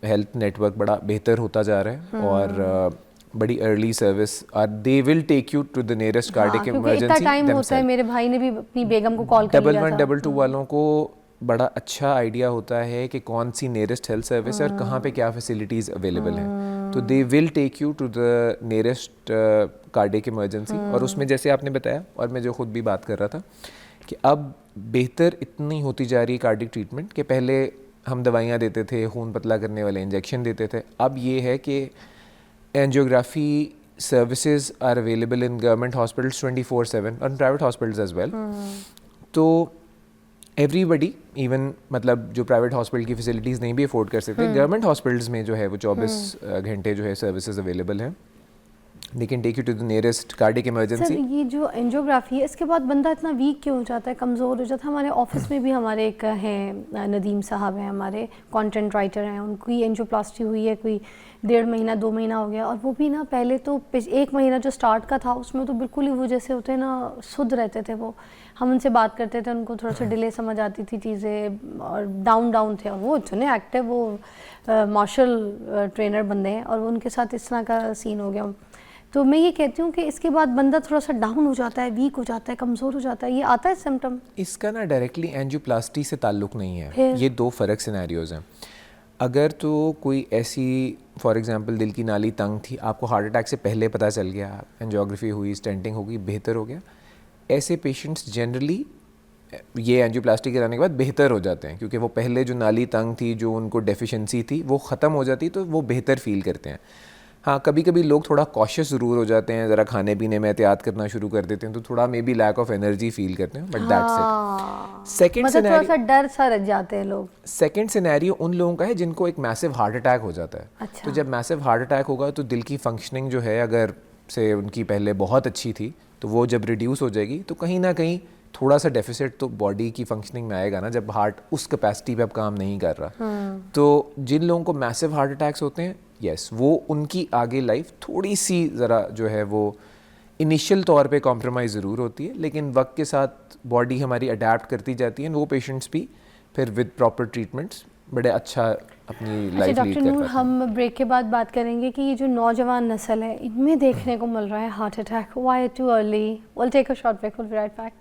हेल्थ नेटवर्क बड़ा बेहतर होता जा रहा है और बड़ी अर्ली सर्विस और they will take you to the nearest cardiac emergency. इतना टाइम होता है, मेरे भाई ने भी अपनी बेगम को कॉल कर लिया था. 1122 वालों को बड़ा अच्छा आइडिया होता है कि कौन सी नियरेस्ट हेल्थ सर्विस है और कहाँ पे क्या फैसिलिटीज़ अवेलेबल हैं. तो they will take you to the nearest cardiac emergency. और उसमें जैसे आपने बताया और मैं जो खुद भी बात कर रहा था कि अब बेहतर इतनी होती जा रही है कार्डियक ट्रीटमेंट कि पहले हम दवाइयाँ देते थे, खून पतला करने वाले इंजेक्शन देते थे. अब ये है कि angiography services are available in government hospitals 24/7 और प्राइवेट हॉस्पिटल्स एज वेल. तो एवरीबडी इवन मतलब जो प्राइवेट हॉस्पिटल की फैसिलिटीज़ नहीं भी अफोर्ड कर सकते, गवर्नमेंट हॉस्पिटल्स में जो है वो 24 घंटे जो है सर्विसेज अवेलेबल हैं. They can take you to the nearest cardiac emergency. Sir ये जो एंजियोग्राफी है, इसके बाद बंदा इतना वीक क्यों हो जाता है, कमज़ोर हो जाता है? हमारे ऑफिस में भी हमारे एक हैं नदीम साहब हैं, हमारे कंटेंट राइटर हैं, उनकी एंजियोप्लास्टी हुई है कोई 1.5 महीना 2 महीना हो गया और वो भी ना पहले तो 1 महीना जो स्टार्ट का था उसमें तो बिल्कुल ही वो जैसे होते हैं ना शुद्ध रहते थे. वो हम उनसे बात करते थे, उनको थोड़ा सा डिले समझ आती थी चीज़ें और डाउन थे और वो इतने एक्टिव, वो मार्शल ट्रेनर बंदे हैं और उनके साथ इस तरह का सीन हो गया. तो मैं ये कहती हूँ कि इसके बाद बंदा थोड़ा सा डाउन हो जाता है, वीक हो जाता है, कमज़ोर हो जाता है, ये आता है सिम्टम? इसका ना डायरेक्टली एंजियोप्लास्टी से ताल्लुक़ नहीं है. ये दो फ़र्क सिनेरियोज़ हैं. अगर तो कोई ऐसी फॉर एग्जांपल दिल की नाली तंग थी, आपको हार्ट अटैक से पहले पता चल गया, एंजियोग्राफी हुई, स्टेंटिंग हो गई, बेहतर हो गया, ऐसे पेशेंट्स जनरली ये एंजियोप्लास्टी कराने के बाद बेहतर हो जाते हैं, क्योंकि वो पहले जो नाली तंग थी, जो उनको डेफिशिएंसी थी, वो ख़त्म हो जाती, तो वो बेहतर फील करते हैं. हाँ, कभी कभी लोग थोड़ा कॉशियस ज़रूर हो जाते हैं, ज़रा खाने पीने में एहतियात करना शुरू कर देते हैं, तो थोड़ा maybe lack of energy feel करते हैं, बट दैट्स इट. सेकंड मतलब थोड़ा सा डर सा रख जाते हैं लोग. सेकंड सिनेरियो उन लोगों का है जिनको एक मैसिव हार्ट अटैक हो जाता है. अच्छा. तो जब मैसिव हार्ट अटैक होगा तो दिल की फंक्शनिंग जो है, अगर से उनकी पहले बहुत अच्छी थी, तो वो जब रिड्यूस हो जाएगी तो कहीं ना कहीं थोड़ा सा डेफिसिट तो बॉडी की फंक्शनिंग में आएगा ना, जब हार्ट उस कैपेसिटी पे अब काम नहीं कर रहा. तो जिन लोगों को मैसिव हार्ट अटैक्स होते हैं, यस, वो उनकी आगे लाइफ थोड़ी सी ज़रा जो है वो इनिशियल तौर पे कॉम्प्रोमाइज़ ज़रूर होती है, लेकिन वक्त के साथ बॉडी हमारी अडेप्ट करती जाती है. वो पेशेंट्स भी फिर विद प्रॉपर ट्रीटमेंट्स बड़े अच्छा अपनी लाइफ लीड कर पाते हैं. डॉक्टर नूर, हम ब्रेक के बाद बात करेंगे कि ये जो नौजवान नस्ल है, इनमें देखने को मिल रहा है heart attack. Why too early? Will take a short break, will be right back.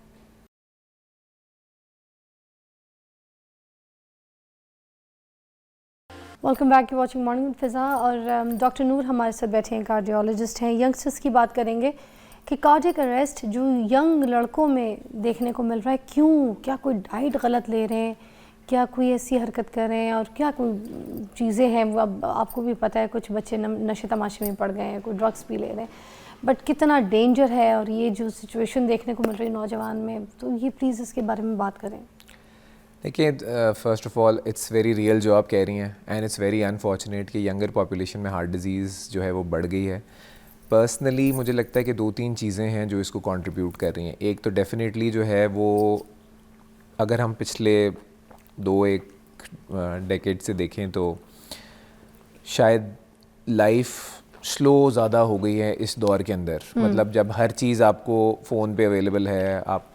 Welcome back, you watching morning with Fiza. और डॉक्टर नूर हमारे साथ बैठे हैं, कार्डियोलॉजिस्ट हैं. यंगस्टर्स की बात करेंगे कि कार्डियक अरेस्ट जो यंग लड़कों में देखने को मिल रहा है, क्यों? क्या कोई डाइट गलत ले रहे हैं, क्या कोई ऐसी हरकत कर रहे हैं, और क्या कोई चीज़ें हैं? वो अब आपको भी पता है, कुछ बच्चे नशे तमाशे में पड़ गए हैं, कोई ड्रग्स पी ले रहे हैं, बट कितना डेंजर है और ये जो सिचुएशन देखने को मिल रही है नौजवान में, तो ये प्लीज़ इसके बारे में बात करें. देखिए, first of all it's very real जो आप कह रही हैं, एंड इट्स वेरी अनफॉर्चुनेट कि यंगर पॉपुलेशन में हार्ट डिज़ीज़ जो है वो बढ़ गई है. पर्सनली मुझे लगता है कि 2-3 चीज़ें हैं जो इसको कंट्रीब्यूट कर रही हैं. एक तो डेफिनेटली जो है वो, अगर हम पिछले 2-1 डेकेड से देखें तो शायद लाइफ स्लो ज़्यादा हो गई है इस दौर के अंदर. मतलब जब हर चीज़ आपको फ़ोन पे अवेलेबल है, आप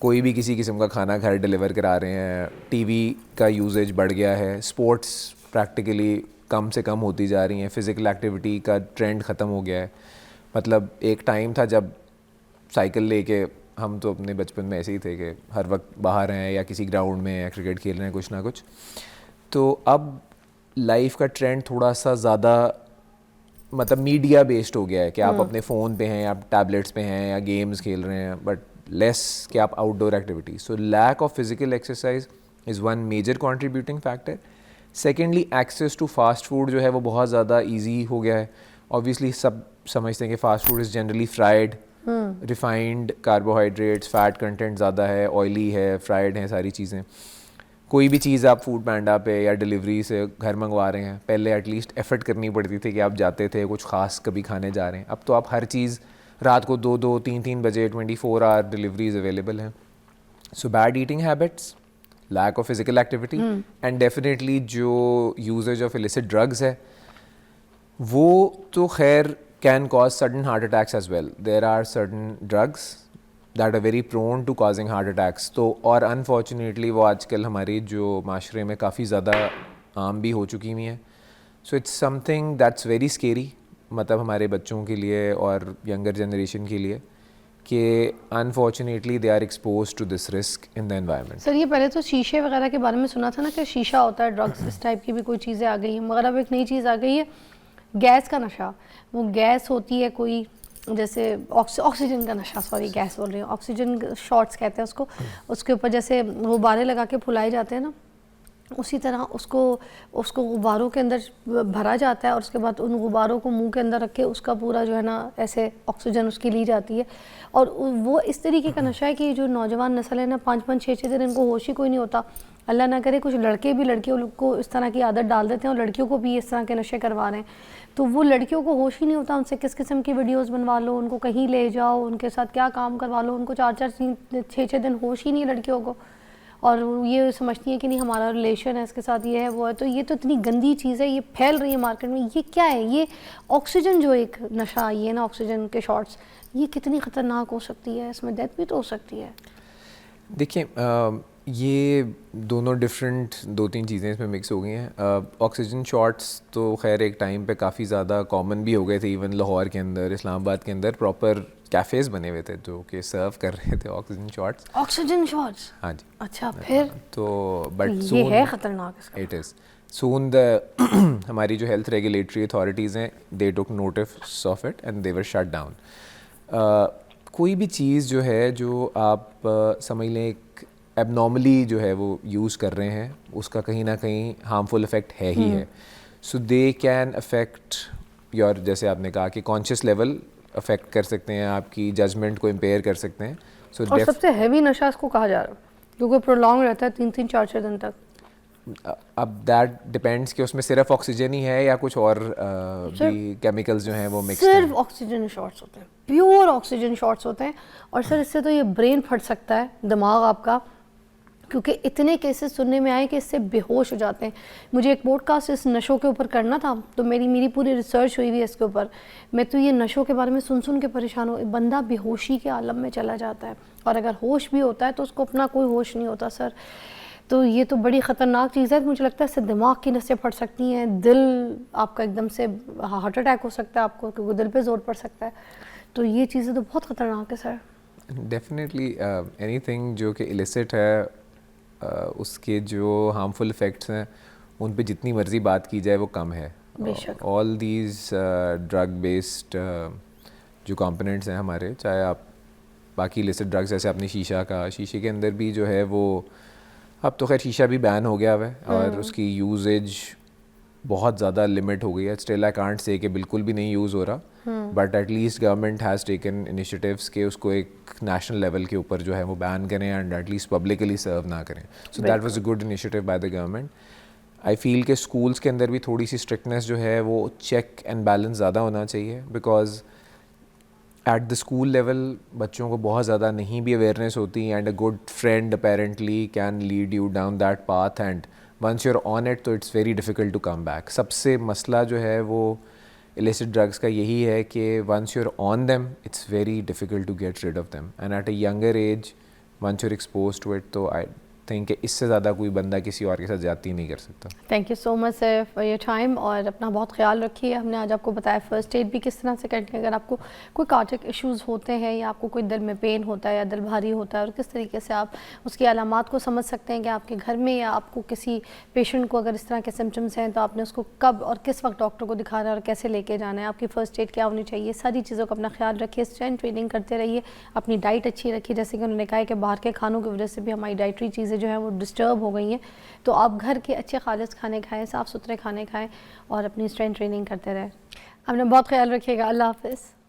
कोई भी किसी किस्म का खाना घर डिलीवर करा रहे हैं, टीवी का यूजेज बढ़ गया है, स्पोर्ट्स प्रैक्टिकली कम से कम होती जा रही हैं, फ़िज़िकल एक्टिविटी का ट्रेंड ख़त्म हो गया है। मतलब एक टाइम था जब साइकिल लेके हम तो अपने बचपन में ऐसे ही थे कि हर वक्त बाहर हैं या किसी ग्राउंड में या क्रिकेट खेल रहे हैं कुछ ना कुछ। तो अब लाइफ का ट्रेंड थोड़ा सा ज़्यादा मतलब मीडिया बेस्ड हो गया है कि आप अपने फ़ोन पे हैं या टैबलेट्स पे हैं या गेम्स खेल रहे हैं, बट लेस कि आप outdoor activity. So lack of physical exercise is one major contributing factor. Secondly access to fast food जो है वो बहुत ज़्यादा ईजी हो गया है। ऑब्वियसली सब समझते हैं कि fast food is generally fried, refined carbohydrates, fat content ज़्यादा है, ऑयली है, फ्राइड हैं सारी चीज़ें। कोई भी चीज़ आप फूड पैंडा पे या डिलीवरी से घर मंगवा रहे हैं, पहले एटलीस्ट एफर्ट करनी पड़ती थी कि आप जाते थे कुछ ख़ास कभी खाने जा रहे हैं। अब तो आप हर चीज़ रात को 2-2, 3-3 बजे 24 आवर डिलीवरीज अवेलेबल हैं। So bad eating habits, lack of physical activity and definitely जो यूजेज ऑफ इलिसिट ड्रग्स है वो तो खैर can cause sudden heart attacks as well. There are certain drugs that are very prone to causing heart attacks. तो और unfortunately वो आजकल हमारी जो माशरे में काफ़ी ज़्यादा आम भी हो चुकी हुई हैं. So it's something that's very scary, मतलब हमारे बच्चों के लिए और younger generation के लिए कि unfortunately they are exposed to this risk in the environment. Sir ये पहले तो शीशे वगैरह के बारे में सुना था ना कि शीशा होता है ड्रग्स, इस टाइप की भी कोई चीज़ें आ गई हैं, मगर अब एक नई चीज़ आ गई है गैस का नशा। वो गैस होती है कोई जैसे ऑक्सीजन का नशा, सॉरी गैस बोल रही हूँ, ऑक्सीजन शॉट्स कहते हैं उसको। उसके ऊपर जैसे गुब्बारे लगा के फुलाए जाते हैं ना, उसी तरह उसको गुब्बारों के अंदर भरा जाता है और उसके बाद उन गुब्बारों को मुंह के अंदर रख के उसका पूरा जो है ना ऐसे ऑक्सीजन उसकी ली जाती है। और वो इस तरीके का नशा है कि जो नौजवान नस्ल है ना 5-5, 6-6 दिन इनको होश ही कोई नहीं होता। अल्लाह ना करे कुछ लड़के भी लड़कियों को इस तरह की आदत डाल देते हैं और लड़कियों को भी इस तरह के नशे करवा रहे हैं। तो वो लड़कियों को होश ही नहीं होता, उनसे किस किस्म की वीडियोस बनवा लो, उनको कहीं ले जाओ, उनके साथ क्या काम करवा लो, उनको 4-4, 6-6 दिन होश ही नहीं लड़कियों को। और ये समझती है कि नहीं हमारा रिलेशन है इसके साथ, ये है वो है। तो ये तो इतनी गंदी चीज़ है, ये फैल रही है मार्केट में। ये क्या है? ये ऑक्सीजन जो एक नशा आई है ना, ऑक्सीजन के शॉट्स, ये कितनी ख़तरनाक हो सकती है, इसमें डेथ भी तो हो सकती है। देखिए ये दोनों डिफरेंट 2-3 चीज़ें इसमें मिक्स हो गई हैं। ऑक्सीजन शॉट्स तो खैर एक टाइम पे काफ़ी ज़्यादा कॉमन भी हो गए थे, इवन लाहौर के अंदर, इस्लामाबाद के अंदर प्रॉपर कैफ़ेज़ बने हुए थे जो कि सर्व कर रहे थे ऑक्सीजन शॉट्स। Oxygen shots? हाँ जी। अच्छा, फिर तो बट ये है ख़तरनाक इसका। इट इज़ सून द हमारी जो हेल्थ रेगुलेटरी अथॉरिटीज़ हैं they took notice of it and they were shut down. कोई भी चीज़ जो है जो आप समझ लें एक एबनॉर्मली जो है वो यूज़ कर रहे हैं, उसका कहीं ना कहीं हार्मफुल इफ़ेक्ट है ही है। सो दे कैन अफेक्ट योर, जैसे आपने कहा कि कॉन्शियस लेवल अफेक्ट कर सकते हैं, आपकी जजमेंट को इम्पेयर कर सकते हैं। सो और सबसे हैवी नशा इसको कहा जा रहा है क्योंकि प्रोलॉन्ग रहता है 3-3, 4-6 दिन तक। अब दैट डिपेंड्स कि उसमें सिर्फ ऑक्सीजन ही है या कुछ और भी केमिकल्स जो हैं वो मिक्स हैं। सिर्फ ऑक्सीजन शॉट्स होते हैं, प्योर ऑक्सीजन शॉट्स होते हैं। और सर इससे तो ये ब्रेन फट सकता है, दिमाग आपका, क्योंकि इतने केसेस सुनने में आए कि इससे बेहोश हो जाते हैं। मुझे एक पॉडकास्ट इस नशों के ऊपर करना था, तो मेरी पूरी रिसर्च हुई हुई है इसके ऊपर। मैं तो ये नशों के बारे में सुन के परेशान हूँ। बंदा बेहोशी के आलम में चला जाता है और अगर होश भी होता है तो उसको अपना कोई होश नहीं होता सर। तो ये तो बड़ी ख़तरनाक चीज़ है। मुझे लगता है इससे दिमाग की नसें फट सकती हैं, दिल आपका एकदम से हार्ट अटैक हो सकता है आपको, क्योंकि दिल पे जोर पड़ सकता है। तो ये चीज़ें तो बहुत ख़तरनाक है सर। डेफिनेटली एनीथिंग जो कि इलिसिट है उसके जो हार्मफुल इफ़ेक्ट्स हैं उन पे जितनी मर्ज़ी बात की जाए वो कम है। ऑल दीज ड्रग बेस्ड जो कंपोनेंट्स हैं हमारे, चाहे आप बाकी इलिसिट ड्रग्स जैसे आपने शीशा का, शीशे के अंदर भी जो है वो अब तो खैर शीशा भी बैन हो गया हुआ है और उसकी यूजेज बहुत ज़्यादा लिमिट हो गई है। स्टिल आई कांट से कि बिल्कुल भी नहीं यूज़ हो रहा, but at least government has taken initiatives के उसको एक नेशनल लेवल के ऊपर जो है वो बैन करें एंड एटलीस्ट पब्लिकली सर्व ना करें। So that was a good initiative by the government. I feel कि स्कूल्स के अंदर भी थोड़ी सी स्ट्रिक्टनेस जो है वो चेक एंड बैलेंस ज़्यादा होना चाहिए, because at the school level बच्चों को बहुत ज़्यादा नहीं भी अवेयरनेस होती and a good friend apparently can lead you down that path and once you're on it तो it's very difficult to come back. सबसे मसला जो है वो इलिसिट ड्रग्स का यही है कि once you're on them it's very difficult to get rid of them and at a younger age once you're expose to it तो थिंक कि इससे ज़्यादा कोई बंदा किसी और के साथ ज़्यादती नहीं कर सकता। Thank you so much sir for your time, और अपना बहुत ख्याल रखिए। हमने आज आपको बताया फर्स्ट एड भी किस तरह से करनी है, अगर आपको कोई कार्डियक इश्यूज़ होते हैं या आपको कोई दिल में पेन होता है या दिल भारी होता है, और किस तरीके से आप उसकी अलामात को समझ सकते हैं कि आपके घर में या आपको किसी पेशेंट को अगर इस तरह के सिम्टम्स हैं तो आपने उसको कब और किस वक्त डॉक्टर को दिखाना है और कैसे लेके जाना है, आपकी फ़र्स्ट एड क्या होनी चाहिए, सारी चीज़ों का अपना ख्याल रखिए। स्ट्रेंथ ट्रेनिंग करते रहिए, अपनी डाइट अच्छी रखिए। जैसे कि उन्होंने कहा है कि बाहर के खानों की वजह से भी हमारी डाइटरी चीज़ें जो हैं वो डिस्टर्ब हो गई हैं, तो आप घर के अच्छे खालिस खाने खाएं, साफ़ सुथरे खाने खाएं और अपनी स्ट्रेंथ ट्रेनिंग करते रहें। अपना बहुत ख्याल रखिएगा। अल्लाह हाफ़िज़।